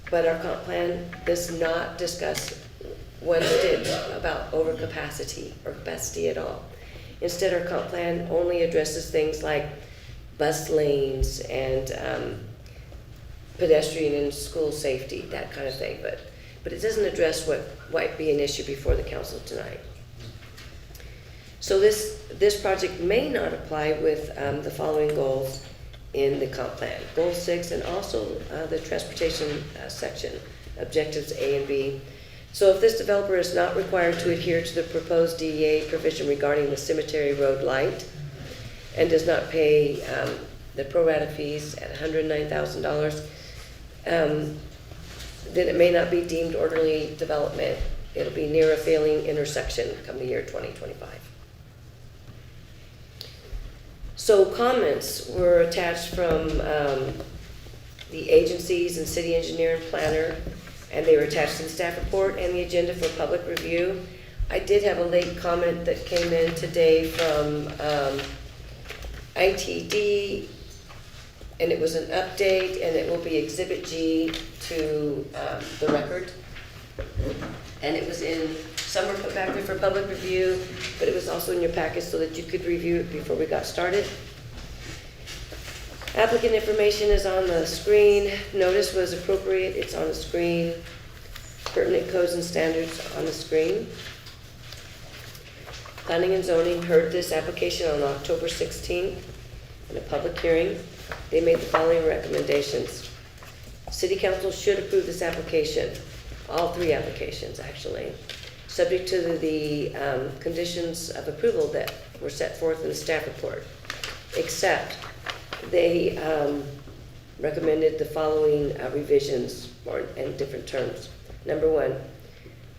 but our comp plan does not discuss one stitch about overcapacity or capacity at all. Instead, our comp plan only addresses things like bus lanes and pedestrian and school safety, that kind of thing, but it doesn't address what might be an issue before the council tonight. So this project may not apply with the following goals in the comp plan. Goal 6 and also the transportation section, objectives A and B. So if this developer is not required to adhere to the proposed DEA provision regarding the cemetery road light and does not pay the pro rata fees at $109,000, then it may not be deemed orderly development. It'll be near a failing intersection come the year 2025. So comments were attached from the agencies and city engineer and planner, and they were attached to the staff report and the agenda for public review. I did have a late comment that came in today from ITD, and it was an update, and it will be Exhibit G to the record. And it was some were put back there for public review, but it was also in your package so that you could review it before we got started. Applicant information is on the screen. Notice was appropriate, it's on the screen. Pertinent codes and standards on the screen. Planning and Zoning heard this application on October 16th in a public hearing. They made the following recommendations. City Council should approve this application, all 3 applications actually, subject to the conditions of approval that were set forth in the staff report, except they recommended the following revisions and different terms. Number 1,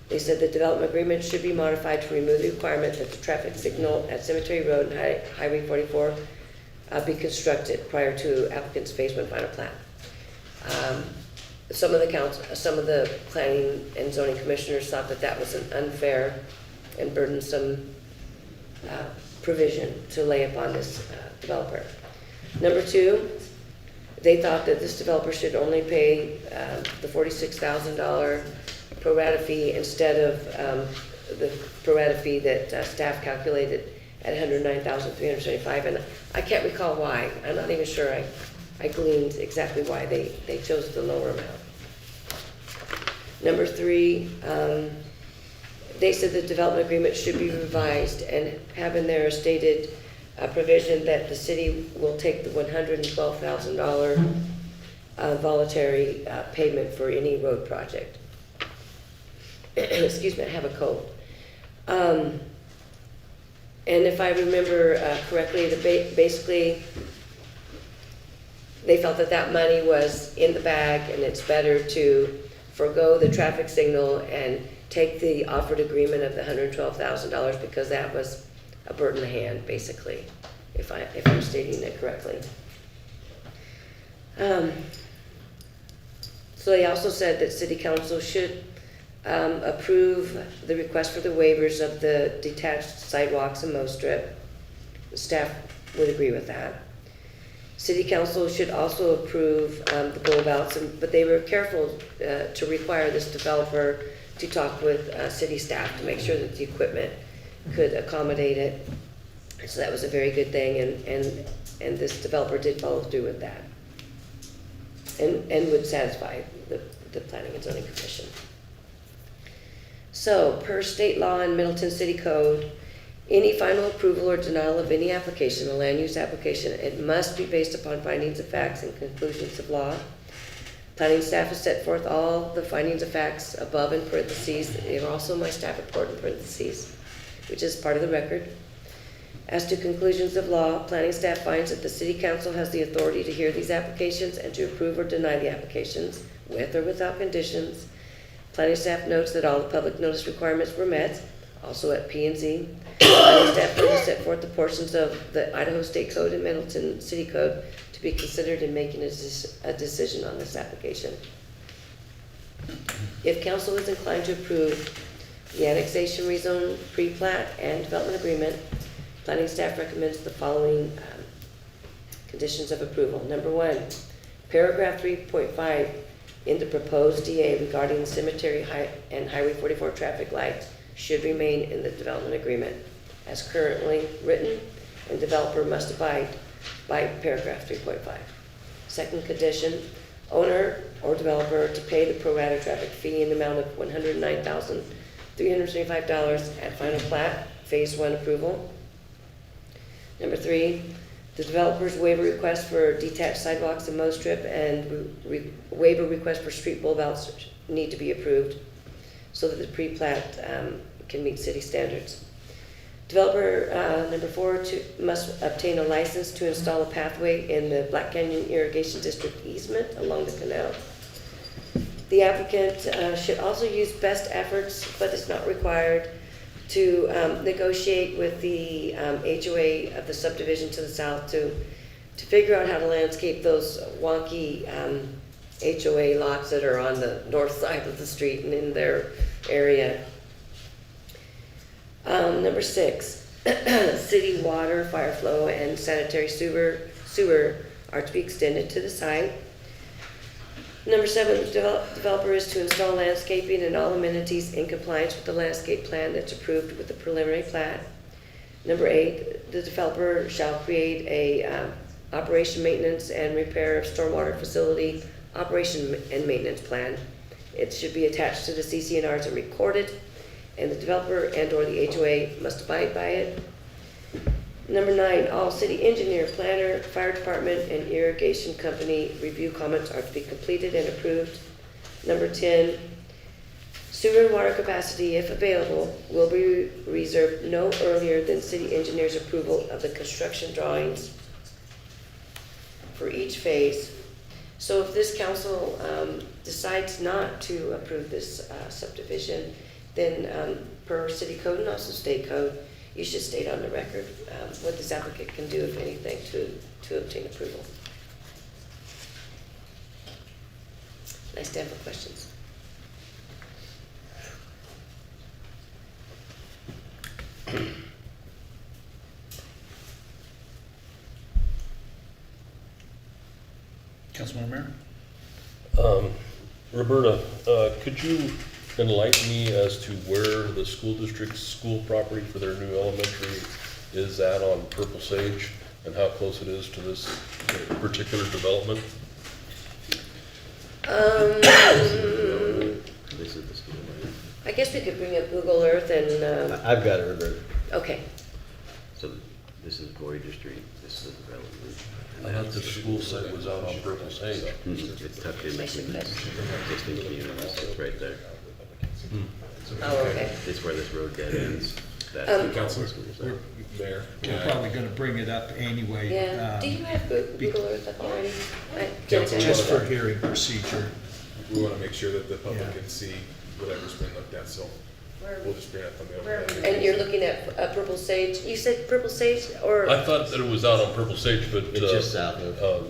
they said the development agreement should be modified to remove the requirement that the traffic signal at Cemetery Road and Highway 44 be constructed prior to applicant's phase 1 final plan. Some of the planning and zoning commissioners thought that was an unfair and burdensome provision to lay upon this developer. Number 2, they thought that this developer should only pay the $46,000 pro rata fee instead of the pro rata fee that staff calculated at $109,375, and I can't recall why. I'm not even sure I gleaned exactly why they chose the lower amount. Number 3, they said the development agreement should be revised and have in there a stated provision that the city will take the $112,000 voluntary payment for any road project. Excuse me, I have a cold. And if I remember correctly, basically they felt that money was in the bag and it's better to forego the traffic signal and take the offered agreement of the $112,000 because that was a bird in the hand, basically, if I'm stating it correctly. So they also said that City Council should approve the request for the waivers of the detached sidewalks and mow strip. The staff would agree with that. City Council should also approve the go-abouts, but they were careful to require this developer to talk with city staff to make sure that the equipment could accommodate it. So that was a very good thing, and this developer did follow through with that and would satisfy the Planning and Zoning Commission. So, per state law and Middleton City Code, Any final approval or denial of any application, a land use application, it must be based upon findings of facts and conclusions of law. Planning staff has set forth all the findings of facts above in parentheses. They are also my staff report in parentheses, which is part of the record. As to conclusions of law, planning staff finds that the city council has the authority to hear these applications and to approve or deny the applications, with or without conditions. Planning staff notes that all the public notice requirements were met, also at P and Z. Planning staff further set forth the portions of the Idaho State Code and Middleton City Code to be considered in making a decision on this application. If council is inclined to approve the annexation rezone, pre-plat, and development agreement, planning staff recommends the following conditions of approval. Number 1, paragraph 3.5 in the proposed DA regarding the cemetery and Highway 44 traffic lights should remain in the development agreement as currently written, and developer must abide by paragraph 3.5. Second condition, owner or developer to pay the pro rata traffic fee in the amount of $109,375 at final plat, phase 1 approval. Number 3, the developer's waiver request for detached sidewalks and mow strip and waiver request for street bulb outs need to be approved so that the pre-plat can meet city standards. Developer, number 4, must obtain a license to install a pathway in the Black Canyon Irrigation District easement along the canal. The applicant should also use best efforts, but it's not required, to negotiate with the HOA of the subdivision to the south to figure out how to landscape those wonky HOA lots that are on the north side of the street and in their area. Number 6, city water, fire flow, and sanitary sewer are to be extended to the site. Number 7, the developer is to install landscaping and all amenities in compliance with the landscape plan that's approved with the preliminary plat. Number 8, the developer shall create a operation, maintenance, and repair of stormwater facility operation and maintenance plan. It should be attached to the CC&Rs and recorded, and the developer and or the HOA must abide by it. Number 9, all city engineer, planner, fire department, and irrigation company review comments are to be completed and approved. Number 10, sewer and water capacity, if available, will be reserved no earlier than city engineer's approval of the construction drawings for each phase. So if this council decides not to approve this subdivision, then per city code and also state code, you should state on the record what this applicant can do, if anything, to obtain approval. I stand for questions. Councilman Mayor? Roberta, could you enlighten me as to where the school district's school property for their new elementary is at on Purple Sage and how close it is to this particular development? This is the school. I guess we could bring up Google Earth and, I've got it, Roberta. okay. So this is Voyager Street, this is the development. I thought the school site was out on Purple Sage. It's tucked in between the existing communities, it's right there. Oh, okay. It's where this road dead ends. That's Um, the council schools there. Mayor. We're probably gonna bring it up anyway. Yeah, do you have Google Earth up already? Just for hearing procedure. We want to make sure that the public Yeah. can see whatever's been looked at, so Where- we'll just bring it up on the Where are overhead. we? And you're looking at Purple Sage, you said Purple Sage, or? I thought that it was out on Purple Sage, but. It's just south of.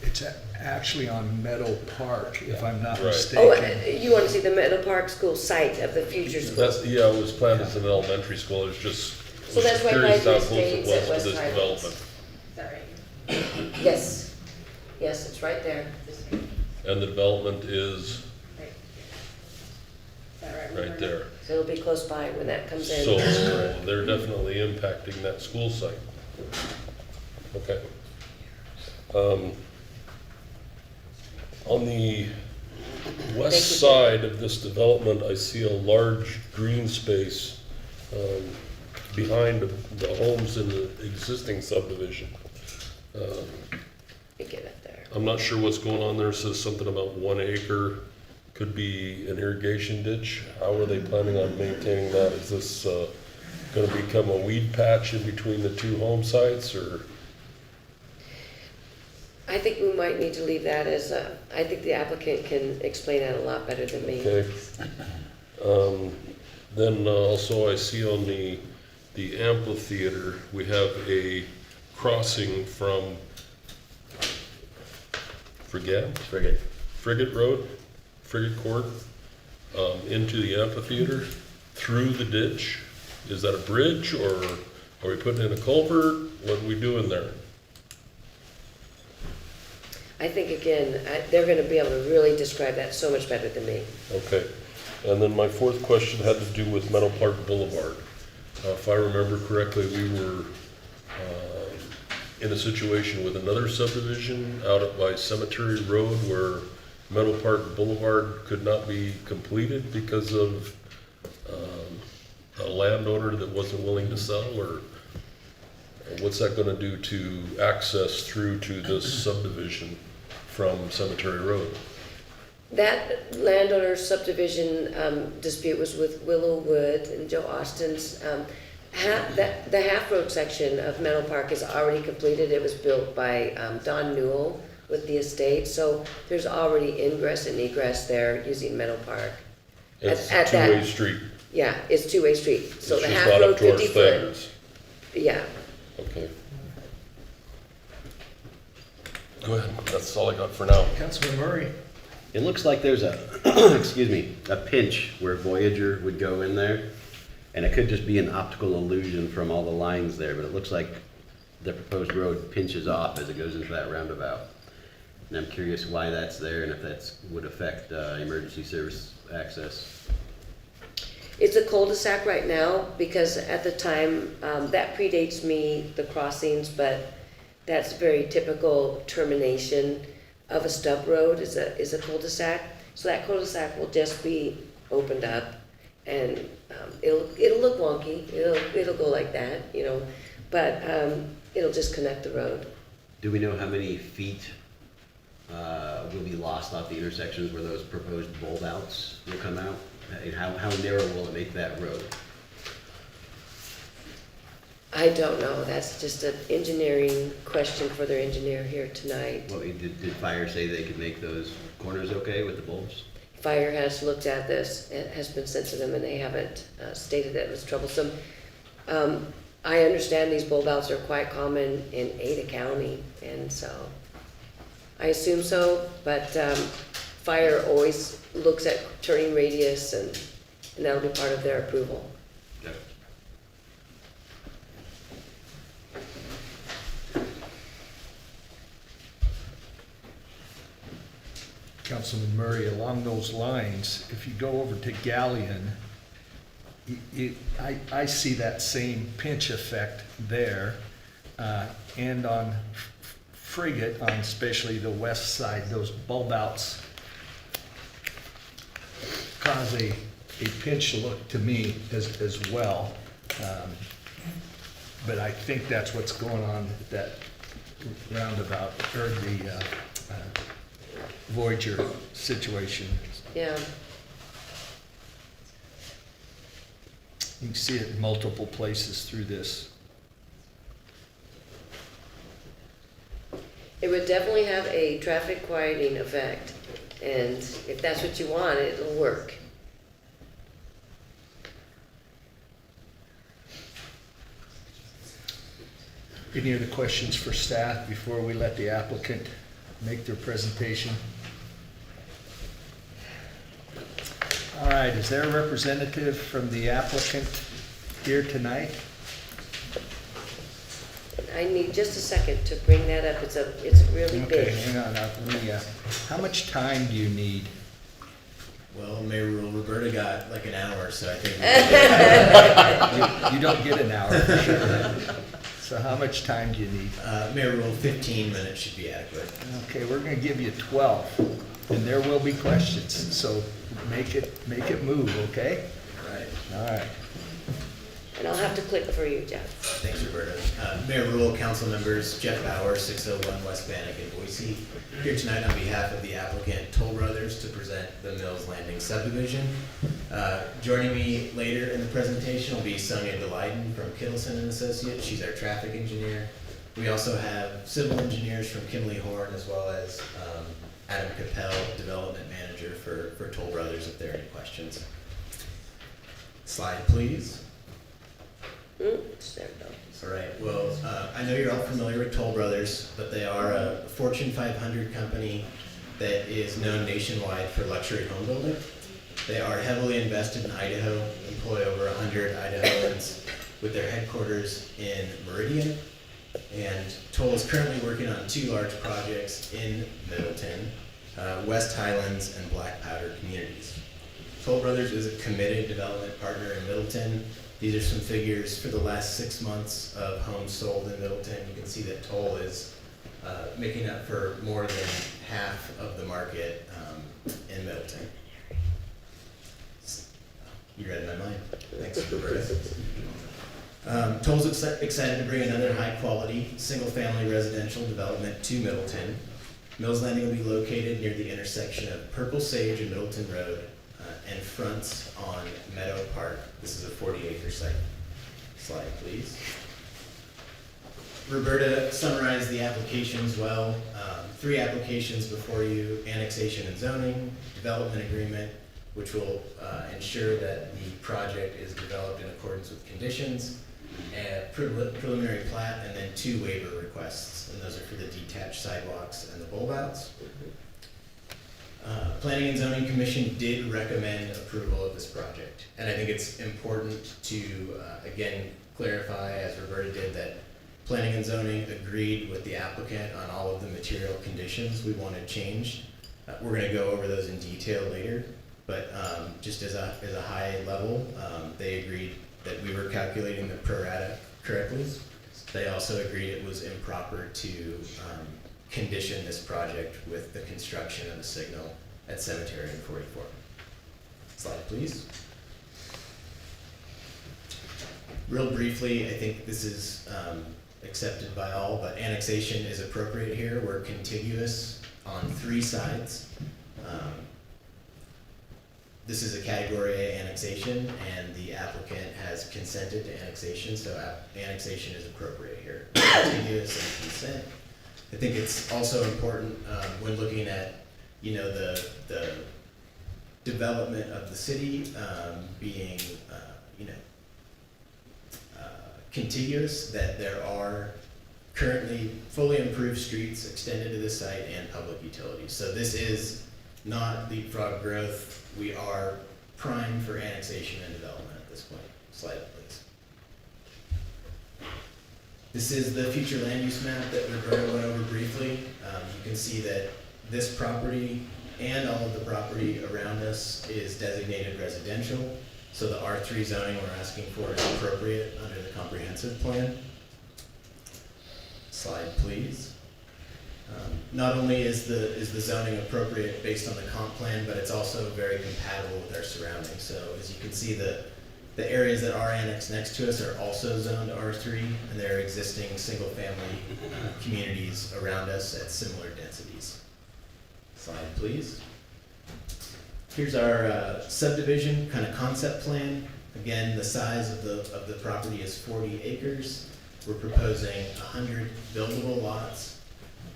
It's actually on Meadow Park, if I'm not Right. Oh, mistaken. you want to see the Meadow Park School site of the future school? That's, yeah, it was planned as an elementary school, it's just, So that's right curious by how the close it Estates at was West to this Highlands. development. Is that right? Yes, yes, it's right there. And the development is Right. Is that right? right there. So it'll be close by when that comes in. So they're definitely impacting that school site. Okay. On the west Thank you, side of this development, I see a large green space behind the homes in the existing subdivision. You get it there. I'm not sure what's going on there. It says something about 1 acre could be an irrigation ditch. How are they planning on maintaining that? Is this gonna become a weed patch in between the two home sites, or? I think we might need to leave that as a, I think the applicant can explain that a lot better than me. Okay. Then also I see on the amphitheater, we have a crossing from Frigate Road, Frigate Court, into the amphitheater, through the ditch. Is that a bridge, or are we putting in a culvert? What are we doing there? I think, again, they're gonna be able to really describe that so much better than me. Okay. And then my fourth question had to do with Meadow Park Boulevard. If I remember correctly, we were in a situation with another subdivision out by Cemetery Road where Meadow Park Boulevard could not be completed because of a landowner that wasn't willing to sell, or what's that gonna do to access through to this subdivision from Cemetery Road? That landowner subdivision dispute was with Willow Wood and Joe Austin's. The half-road section of Meadow Park is already completed. It was built by Don Newell with the estate, so there's already ingress and egress there using Meadow Park. It's At a that- two-way street. Yeah, it's two-way street, so It's the just not half-road up to our 50-foot. standards. Yeah, Okay. Go ahead, that's all I got for now. Councilman Murray? It looks like there's a, excuse me, a pinch where Voyager would go in there. And it could just be an optical illusion from all the lines there, but it looks like the proposed road pinches off as it goes into that roundabout. And I'm curious why that's there and if that's would affect emergency service access. it's a cul-de-sac right now because at the time, that predates me, the crossings, but that's very typical termination of a stub road is a cul-de-sac. So that cul-de-sac will just be opened up, and it'll look wonky. It'll go like that, you know, but it'll just connect the road. Do we know how many feet will be lost off the intersections where those proposed bulb outs will come out? And how narrow will it make that road? I don't know. That's just an engineering question for their engineer here tonight. Well, did fire say they could make those corners okay with the bulbs? Fire has looked at this, it has been sent to them, and they haven't stated that it was troublesome. I understand these bulb outs are quite common in Ada County, and so I assume so, but fire always looks at turning radius, and that'll be part of their approval. Yep. Councilman Murray, along those lines, if you go over to Galleon, I see that same pinch effect there, and on Frigate, on especially the west side, those bulb outs cause a pinch look to me as well. But I think that's what's going on at that roundabout, or the Voyager situation. Yeah, You can see it in multiple places through this. it would definitely have a traffic quieting effect, and if that's what you want, it'll work. Any other questions for staff before we let the applicant make their presentation? All right, is there a representative from the applicant here tonight? I need just a second to bring that up. It's really Okay, big. hang on, let me, how much time do you need? Well, Mayor Roberta got like an hour, so I think. You don't get an hour for sure. So how much time do you need? Mayor Rule, 15 minutes should be adequate. Okay, we're gonna give you 12, and there will be questions, so make it move, okay? Right. All right. And I'll have to click for you, Jeff. Thanks, Roberta. Mayor Rule, council members, Jeff Bauer, 601 West Bannock in Boise, here tonight on behalf of the applicant Toll Brothers to present the Mills Landing subdivision. Joining me later in the presentation will be Sonia DeLayden from Kittleson and Associates. She's our traffic engineer. We also have civil engineers from Kimley Horn, as well as Adam Capel, development manager for Toll Brothers, if there are any questions. Slide, please. There we go. All right, well, I know you're all familiar with Toll Brothers, but they are a Fortune 500 company that is known nationwide for luxury home building. They are heavily invested in Idaho, employ over 100 Idahoans with their headquarters in Meridian. And Toll is currently working on 2 large projects in Middleton, West Highlands and Black Powder communities. Toll Brothers is a committed development partner in Middleton. These are some figures for the last 6 months of homes sold in Middleton. You can see that Toll is making up for more than half of the market in Middleton. You read my mind. Thanks, Roberta. Toll's excited to bring another high-quality, single-family residential development to Middleton. Mills Landing will be located near the intersection of Purple Sage and Middleton Road and fronts on Meadow Park. This is a 40-acre site. Slide, please. Roberta summarized the applications well. 3 applications before you: annexation and zoning, development agreement, which will ensure that the project is developed in accordance with conditions, and preliminary plat, and then 2 waiver requests, and those are for the detached sidewalks and the bulb outs. Planning and Zoning Commission did recommend approval of this project, and I think it's important to again clarify, as Roberta did, that Planning and Zoning agreed with the applicant on all of the material conditions we wanted changed. We're going to go over those in detail later, but just as a high level, they agreed that we were calculating the pro rata correctly. They also agreed it was improper to condition this project with the construction of a signal at Cemetery and 44. Slide, please. Real briefly, I think this is accepted by all, but annexation is appropriate here. We're contiguous on 3 sides. This is a Category A annexation, and the applicant has consented to annexation, so annexation is appropriate here. Contiguous and consent. I think it's also important when looking at, the development of the city being, contiguous, that there are currently fully improved streets extended to this site and public utilities. So this is not leapfrog growth. We are primed for annexation and development at this point. Slide up, please. This is the future land use map that Roberta went over briefly. You can see that this property and all of the property around us is designated residential. So the R3 zoning we're asking for is appropriate under the comprehensive plan. Slide, please. Not only is the zoning appropriate based on the comp plan, but it's also very compatible with our surroundings. So as you can see, the areas that are annexed next to us are also zoned R3, and there are existing single-family communities around us at similar densities. Slide, please. Here's our subdivision kind of concept plan. Again, the size of the property is 40 acres. We're proposing 100 buildable lots.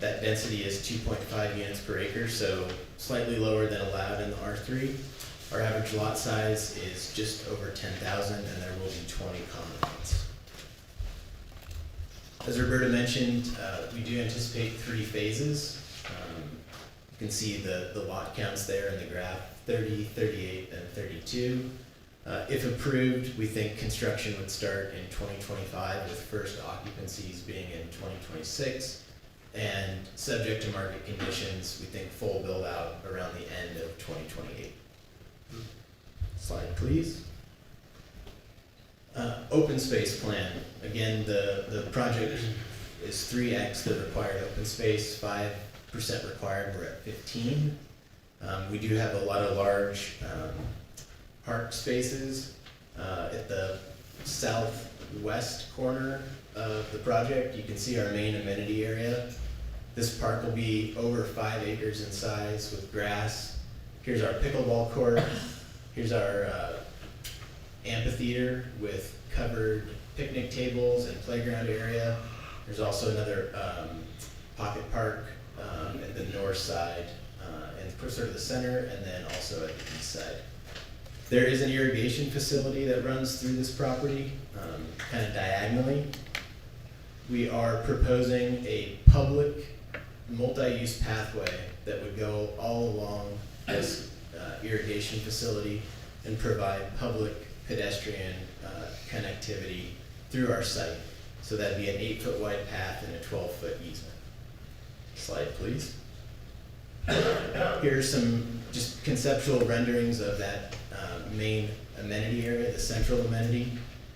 That density is 2.5 units per acre, so slightly lower than allowed in the R3. Our average lot size is just over 10,000, and there will be 20 common lots. As Roberta mentioned, we do anticipate 3 phases. You can see the lot counts there in the graph, 30, 38, and 32. If approved, we think construction would start in 2025, with first occupancies being in 2026. And subject to market conditions, we think full build out around the end of 2028. Slide, please. Open space plan. Again, the project is 3x the required open space, 5% required, we're at 15. We do have a lot of large park spaces at the southwest corner of the project, you can see our main amenity area. This park will be over 5 acres in size with grass. Here's our pickleball court. Here's our amphitheater with covered picnic tables and playground area. There's also another pocket park at the north side and sort of the center, and then also at the east side. There is an irrigation facility that runs through this property, kind of diagonally. We are proposing a public multi-use pathway that would go all along this irrigation facility and provide public pedestrian connectivity through our site. So that'd be an 8-foot wide path and a 12-foot easement. Slide, please. Here's some just conceptual renderings of that main amenity area, the central amenity.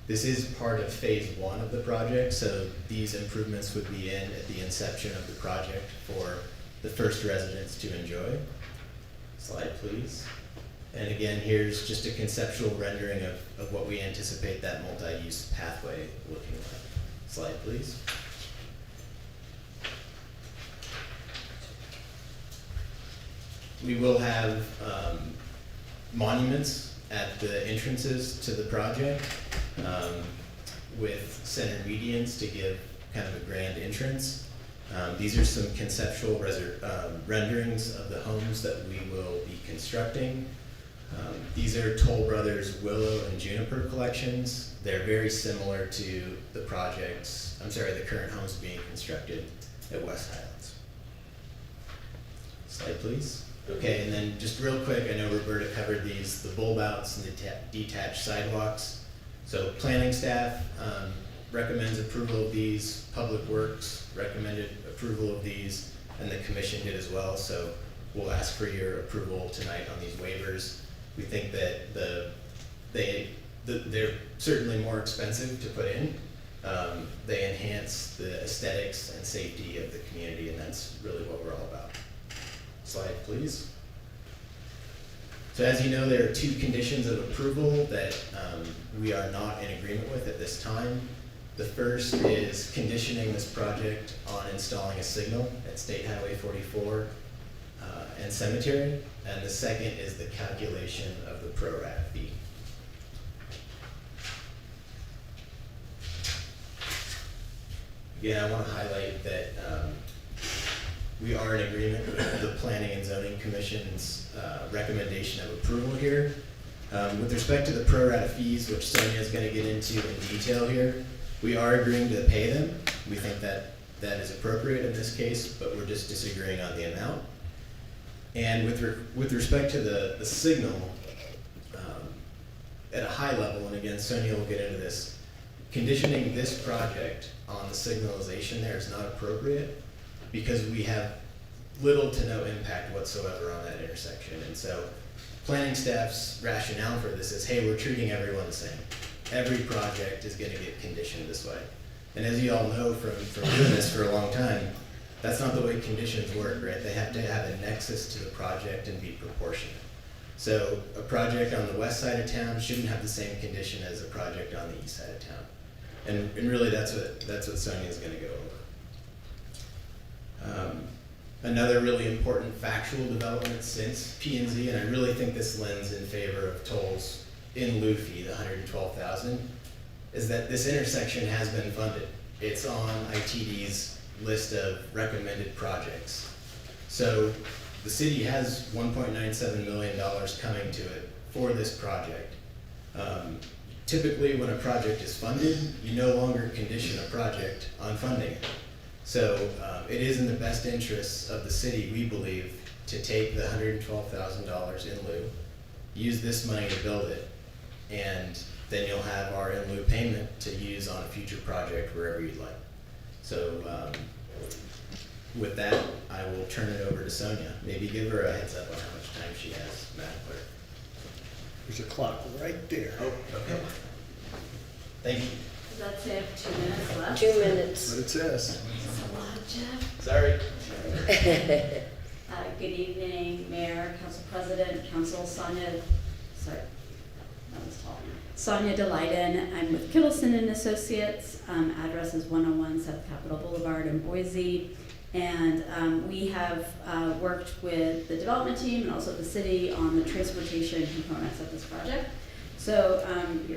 This is part of phase 1 of the project, so these improvements would be in at the inception of the project for the first residents to enjoy. Slide, please. And again, here's just a conceptual rendering of what we anticipate that multi-use pathway looking like. Slide, please. We will have monuments at the entrances to the project with center medians to give kind of a grand entrance. These are some conceptual renderings of the homes that we will be constructing. These are Toll Brothers willow and juniper collections. They're very similar to the the current homes being constructed at West Highlands. Slide, please. Okay, and then just real quick, I know Roberta covered these, the bulb outs and the detached sidewalks. So planning staff recommends approval of these, Public Works recommended approval of these, and the commission did as well. So we'll ask for your approval tonight on these waivers. We think that they're certainly more expensive to put in. They enhance the aesthetics and safety of the community, and that's really what we're all about. Slide, please. So as you know, there are 2 conditions of approval that we are not in agreement with at this time. The first is conditioning this project on installing a signal at State Highway 44 and Cemetery. And the second is the calculation of the pro rata fee. Again, I want to highlight that we are in agreement with the Planning and Zoning Commission's recommendation of approval here. With respect to the pro rata fees, which Sonia is going to get into in detail here, we are agreeing to pay them. We think that that is appropriate in this case, but we're just disagreeing on the amount. And with respect to the signal, at a high level, and again, Sonia will get into this, conditioning this project on the signalization there is not appropriate because we have little to no impact whatsoever on that intersection. And so planning staff's rationale for this is, hey, we're treating everyone the same. Every project is gonna get conditioned this way. And as you all know from doing this for a long time, that's not the way conditions work, right? They have to have a nexus to the project and be proportionate. So a project on the west side of town shouldn't have the same condition as a project on the east side of town. And really that's what Sonia's gonna go over. Another really important factual development since P&Z, and I really think this lends in favor of tolls in lieu fee, the $112,000, is that this intersection has been funded. It's on ITD's list of recommended projects. So the city has $1.97 million coming to it for this project. Typically when a project is funded, you no longer condition a project on funding it. So it is in the best interests of the city, we believe, to take the $112,000 in lieu, use this money to build it, and then you'll have our in lieu payment to use on a future project wherever you'd like. So with that, I will turn it over to Sonia. Maybe give her a heads up on how much time she has, Madam Clerk. There's a clock right there. Oh, okay. Thank you. Does that say I have 2 minutes left? 2 minutes. That's what it says. That's a lot, Jeff. Sorry. Good evening, Mayor, Council President, Council Sonia, sorry, that was tall. Sonia Delyden. I'm with Kittleson and Associates. Address is 101 South Capitol Boulevard in Boise. And we have worked with the development team and also the city on the transportation components of this project. So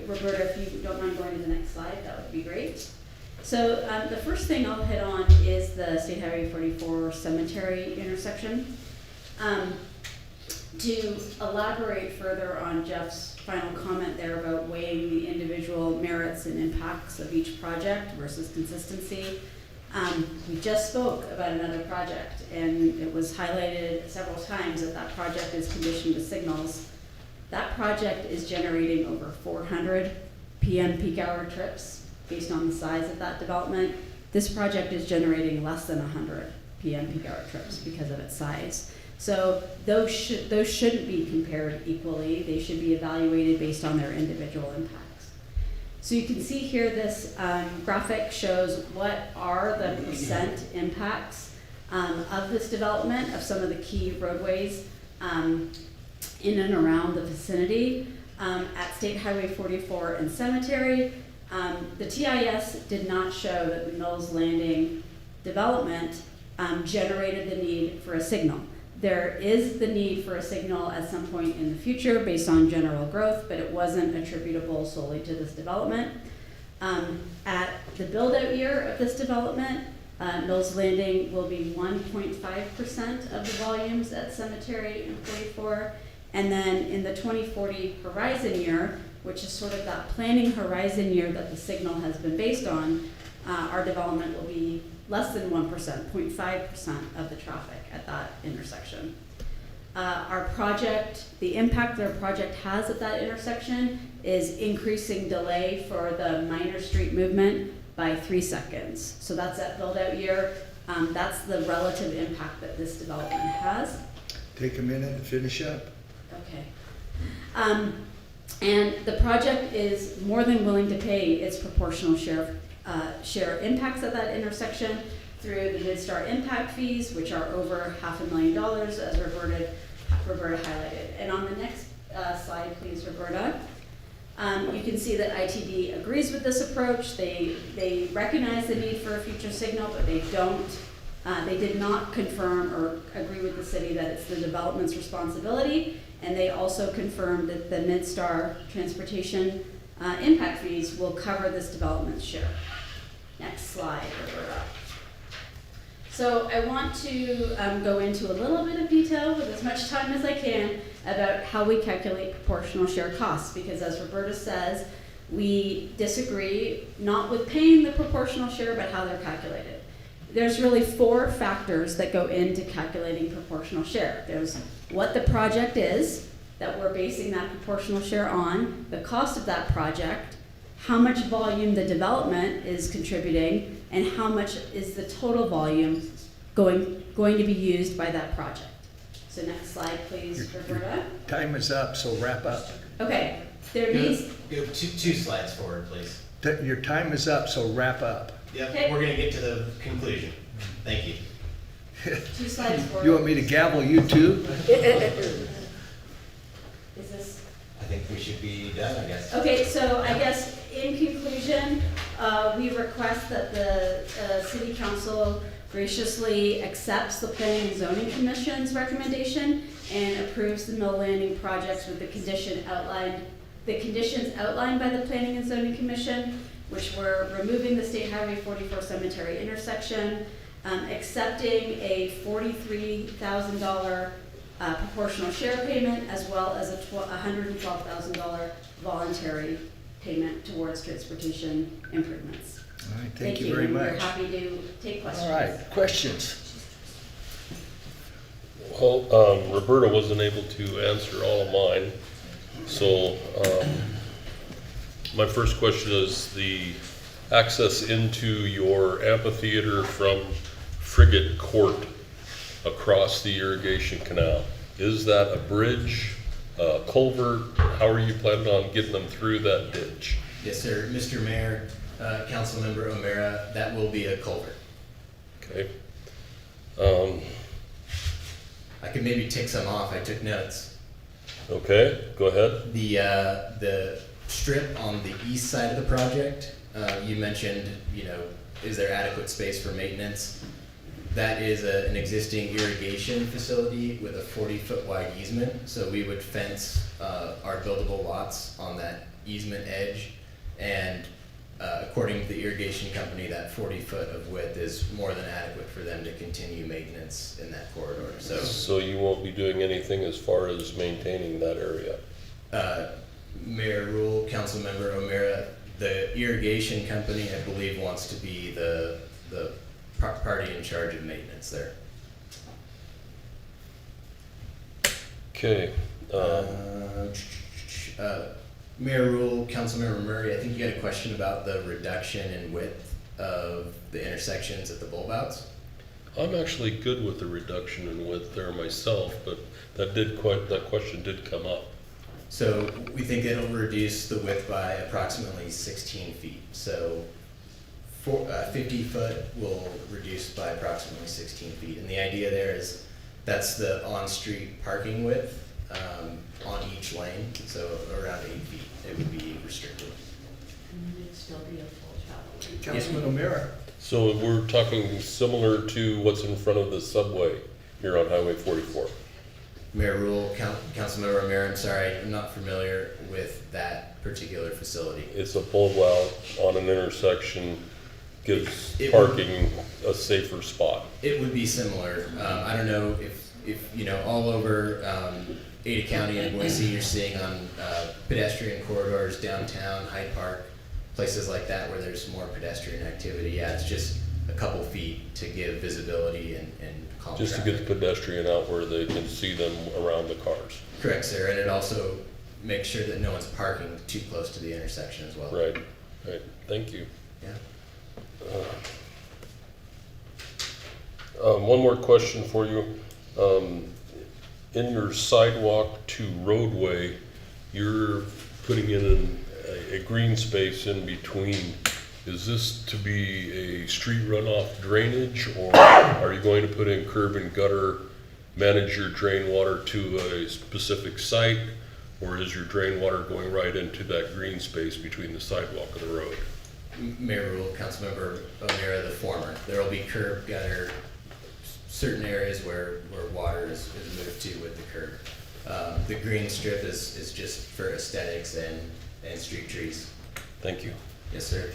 Roberta, if you don't mind going to the next slide, that would be great. So the first thing I'll hit on is the State Highway 44 Cemetery intersection. To elaborate further on Jeff's final comment there about weighing the individual merits and impacts of each project versus consistency, we just spoke about another project, and it was highlighted several times that that project is conditioned with signals. That project is generating over 400 PM peak hour trips based on the size of that development. This project is generating less than 100 PM peak hour trips because of its size. So those shouldn't be compared equally. They should be evaluated based on their individual impacts. So you can see here this graphic shows what are the percent impacts of this development of some of the key roadways in and around the vicinity. At State Highway 44 and Cemetery, the TIS did not show that the Mills Landing development generated the need for a signal. There is the need for a signal at some point in the future based on general growth, but it wasn't attributable solely to this development. At the build-out year of this development, Mills Landing will be 1.5% of the volumes at Cemetery and 44. And then in the 2040 horizon year, which is sort of that planning horizon year that the signal has been based on, our development will be less than 1%, 0.5% of the traffic at that intersection. Our project, the impact that our project has at that intersection is increasing delay for the minor street movement by 3 seconds. So that's at build out year. That's the relative impact that this development has. Take a minute and finish up. Okay. And the project is more than willing to pay its proportional share impacts at that intersection through the Mid-Star impact fees, which are over $500,000, as Roberta highlighted. And on the next slide, please, Roberta. You can see that ITD agrees with this approach. They recognize the need for a future signal, but they did not confirm or agree with the city that it's the development's responsibility. And they also confirmed that the Mid-Star transportation impact fees will cover this development's share. Next slide, Roberta. So I want to go into a little bit of detail with as much time as I can about how we calculate proportional share costs, because as Roberta says, we disagree not with paying the proportional share, but how they're calculated. There's really 4 factors that go into calculating proportional share. There's what the project is that we're basing that proportional share on, the cost of that project, how much volume the development is contributing, and how much is the total volume going to be used by that project. So next slide, please, Roberta. Time is up, so wrap up. Okay, there needs... Go two slides forward, please. Your time is up, so wrap up. Yep, Okay. we're gonna get to the conclusion. Thank you. 2 slides forward. You want me to gavel you too? Is this... I think we should be done, I guess. Okay, so I guess in conclusion, we request that the City Council graciously accepts the Planning and Zoning Commission's recommendation and approves the Mill Landing projects with the conditions outlined by the Planning and Zoning Commission, which were removing the State Highway 44 Cemetery intersection, accepting a $43,000 proportional share payment, as well as a $112,000 voluntary payment towards transportation improvements. All right, thank you very and much. we're happy to take questions. All right, questions? Well, Roberta wasn't able to answer all of mine. So my first question is the access into your amphitheater from Frigate Court across the irrigation canal. Is that a bridge, a culvert? How are you planning on getting them through that ditch? Yes, sir. Mr. Mayor, Councilmember O'Meara, that will be a culvert. Okay. I could maybe tick some off. I took notes. Okay, go ahead. The strip on the east side of the project, you mentioned, is there adequate space for maintenance? That is an existing irrigation facility with a 40-foot wide easement, so we would fence our buildable lots on that easement edge, and according to the irrigation company, that 40-foot of width is more than adequate for them to continue maintenance in that corridor. So you won't be doing anything as far as maintaining that area? Mayor Rule, Councilmember O'Meara, the irrigation company, I believe, wants to be the party in charge of maintenance there. Okay. Mayor Rule, Councilmember Murray, I think you had a question about the reduction in width of the intersections at the bulb outs. I'm actually good with the reduction in width there myself, but that question did come up. So we think it'll reduce the width by approximately 16 feet. So 50 foot will reduce by approximately 16 feet. And the idea there is that's the on-street parking width on each lane. So around 8 feet, it would be restricted. And it'd still be a full travel lane. Councilman O'Meara. So we're talking similar to what's in front of the subway here on Highway 44. Mayor Rule, Councilmember O'Meara, I'm sorry, I'm not familiar with that particular facility. It's a bulb out on an intersection, gives It parking a safer spot. It would be similar. I don't know if all over Ada County and Boise, you're seeing on pedestrian corridors downtown, Hyde Park, places like that where there's more pedestrian activity. Yeah, it's just a couple feet to give visibility and calm Just to traffic. get the pedestrian out where they can see them around the cars. Correct, sir. And it also makes sure that no one's parking too close to the intersection as well. Right. Thank you. Yeah. One more question for you. In your sidewalk to roadway, you're putting in a green space in between. Is this to be a street runoff drainage, or are you going to put in curb and gutter, manage your drain water to a specific site, or is your drain water going right into that green space between the sidewalk and the road? Mayor Rule, Councilmember O'Meara, the former. There will be curb, gutter, certain areas where water is moved to with the curb. The green strip is just for aesthetics and street trees. Thank you. Yes, sir.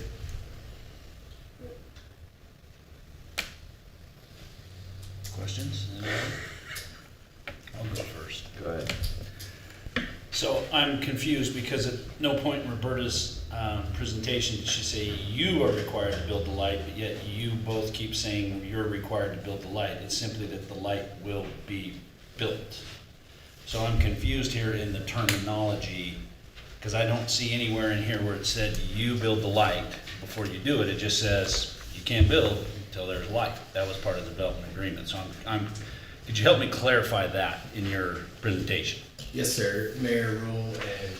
Questions? I'll go first. Go ahead. So I'm confused because at no point in Roberta's presentation did she say you are required to build the light, but yet you both keep saying you're required to build the light. It's simply that the light will be built. So I'm confused here in the terminology because I don't see anywhere in here where it said you build the light before you do it. It just says you can't build until there's light. That was part of the development agreement. So could you help me clarify that in your presentation? Yes, sir. Mayor Rule and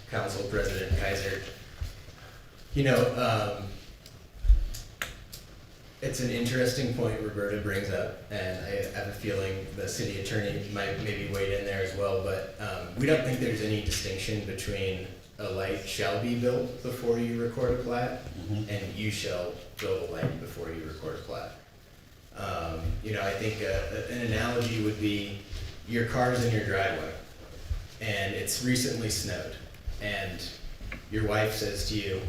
Council President Kaiser. It's an interesting point Roberta brings up, and I have a feeling the city attorney might maybe weigh in there as well, but we don't think there's any distinction between a light shall be built before you record a plat, and you shall build a light before you record a plat. I think an analogy would be your car's in your driveway, and it's recently snowed, and your wife says to you,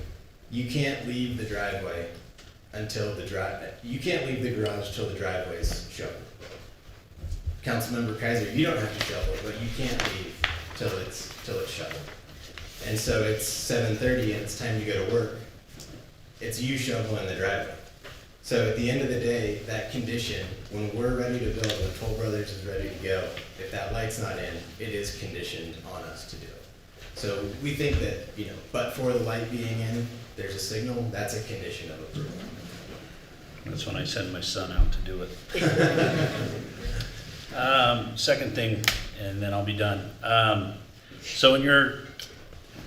you can't leave the driveway until you can't leave the garage till the driveway's shoveled. Councilmember Kaiser, you don't have to shovel, but you can't leave till it's shoveled. And so it's 7:30 and it's time to go to work. It's you shoveling the driveway. So at the end of the day, that condition, when we're ready to build, when Toll Brothers is ready to go, if that light's not in, it is conditioned on us to do it. So we think that, but for the light being in, there's a signal, that's a condition of approval. That's when I send my son out to do it. Second thing, and then I'll be done. So in your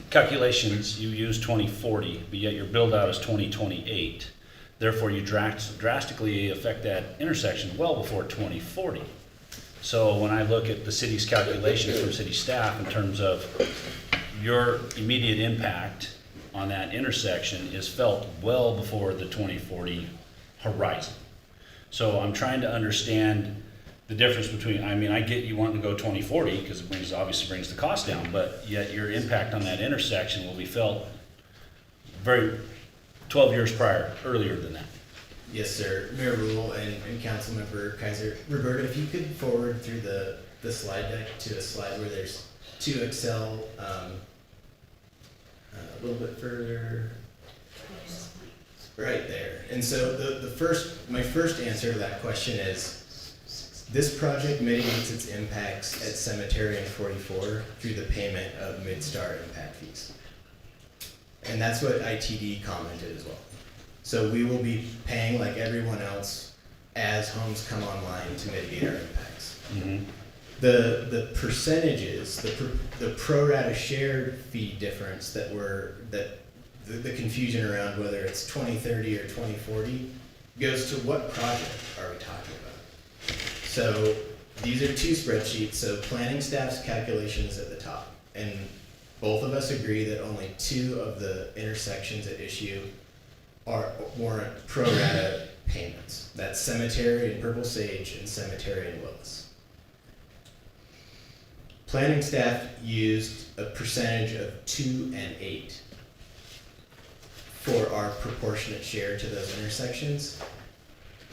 calculations, you use 2040, but yet your build out is 2028. Therefore, you drastically affect that intersection well before 2040. So when I look at the city's calculations from city staff in terms of your immediate impact on that intersection is felt well before the 2040 horizon. So I'm trying to understand the difference between, I mean, I get you wanting to go 2040 because it obviously brings the cost down, but yet your impact on that intersection will be felt 12 years earlier than that. Yes, sir. Mayor Rule and Councilmember Kaiser. Roberta, if you could forward through the slide deck to a slide where there's 2 Excel, a little bit further. Right there. And so my first answer to that question is, this project mitigates its impacts at Cemetery and 44 through the payment of Midstar impact fees. And that's what ITD commented as well. So we will be paying like everyone else as homes come online to mitigate our impacts. Mm-hmm. The percentages, the pro rata shared fee difference the confusion around whether it's 2030 or 2040 goes to what project are we talking about? So these are 2 spreadsheets, so planning staff's calculation is at the top. And both of us agree that only 2 of the intersections at issue warrant pro rata payments. That's Cemetery and Purple Sage and Cemetery and Willis. Planning staff used a percentage of 2 and 8 for our proportionate share to those intersections.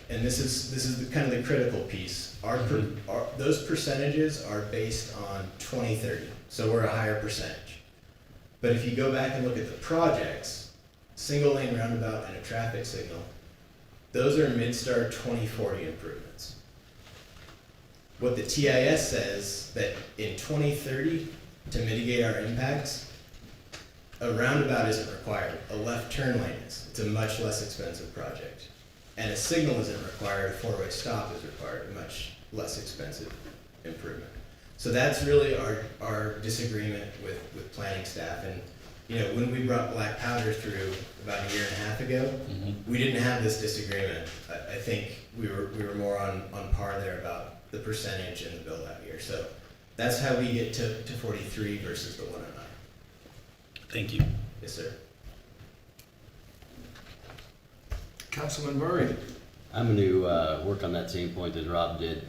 And this is kind of the critical piece. Those percentages are based on 2030, so we're a higher percentage. But if you go back and look at the projects, single lane roundabout and a traffic signal, those are Midstar 2040 improvements. What the TIS says that in 2030, to mitigate our impacts, a roundabout isn't required, a left turn lane is. It's a much less expensive project. And a signal isn't required, a 4-way stop is required, a much less expensive improvement. So that's really our disagreement with planning staff. And when we brought black powder through about a year and a half ago, we didn't have this disagreement. I think we were more on par there about the percentage and the build out year. So that's how we get to 43 versus the 109. Thank you. Yes, sir. Councilman Murray. I'm going to work on that same point as Rob did.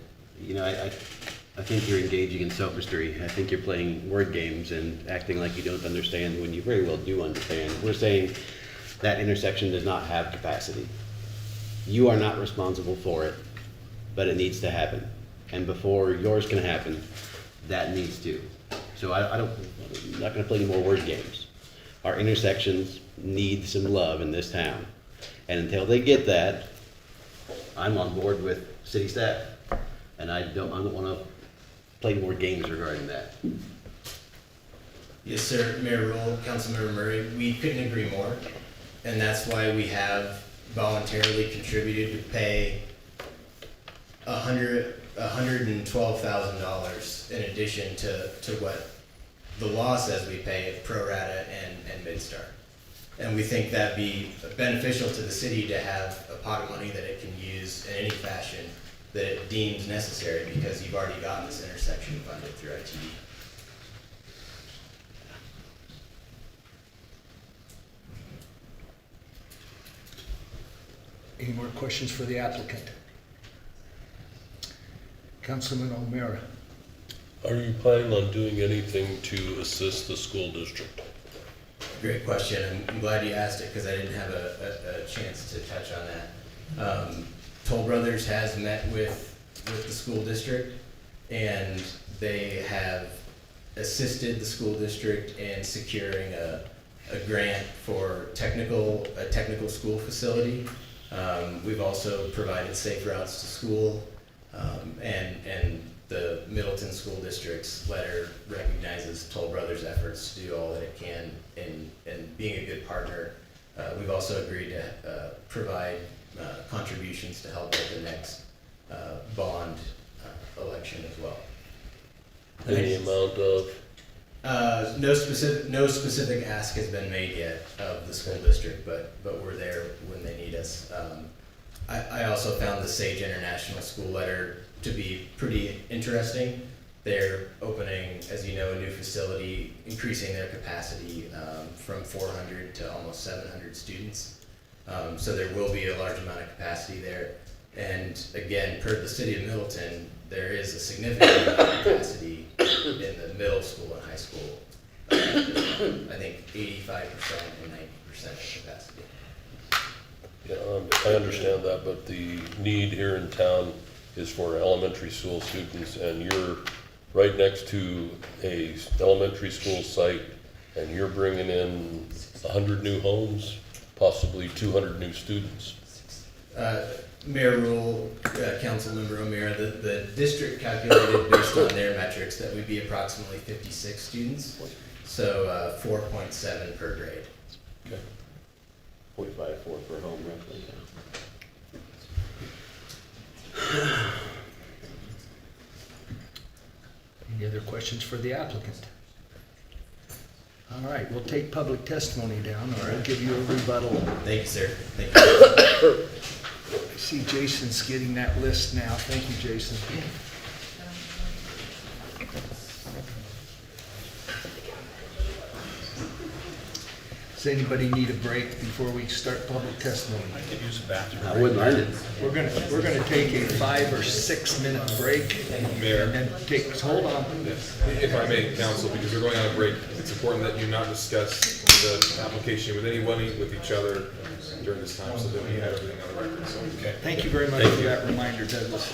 I think you're engaging in sophistry. I think you're playing word games and acting like you don't understand when you very well do understand. We're saying that intersection does not have capacity. You are not responsible for it, but it needs to happen. And before yours can happen, that needs to. So I'm not going to play any more word games. Our intersections need some love in this town. And until they get that, I'm on board with city staff. And I don't want to play more games regarding that. Yes, sir. Mayor Rule, Councilmember Murray, we couldn't agree more. And that's why we have voluntarily contributed to pay $112,000 in addition to what the law says we pay pro rata and Midstar. And we think that'd be beneficial to the city to have a pot of money that it can use in any fashion that it deems necessary, because you've already gotten this intersection funded through ITD. Any more questions for the applicant? Councilman O'Meara. Are you planning on doing anything to assist the school district? Great question. I'm glad you asked it because I didn't have a chance to touch on that. Toll Brothers has met with the school district, and they have assisted the school district in securing a grant for a technical school facility. We've also provided safe routes to school, and the Middleton School District's letter recognizes Toll Brothers' efforts to do all that it can in being a good partner. We've also agreed to provide contributions to help with the next bond election as well. Any amount of? No specific ask has been made yet of the school district, but we're there when they need us. I also found the Sage International School letter to be pretty interesting. they're opening, as you know, a new facility, increasing their capacity from 400 to almost 700 students. So there will be a large amount of capacity there. And again, per the city of Middleton, there is a significant amount of capacity in the middle school and high school. I think 85% and 90% of capacity. Yeah, I understand that, but the need here in town is for elementary school students, and you're right next to a elementary school site, and you're bringing in 100 new homes, possibly 200 new students. Mayor Rule, Councilmember O'Meara, the district calculated based on their metrics that we'd be approximately 56 students, so 4.7 per grade. Okay. 0.54 per home roughly. Any other questions for the applicant? All right, we'll take public testimony down, or I'll give you a rebuttal. Thank you, sir. Thank you. I see Jason's getting that list now. Thank you, Jason. Does anybody need a break before we start public testimony? I could use a bathroom. I wouldn't mind it. We're gonna take a 5 or 6 minute break Mayor. and then hold on. If I may, counsel, because we're going on a break, it's important that you not discuss the application with anybody, with each other during this time, so that we have everything on the record, so. Thank you very much for that reminder, Douglas.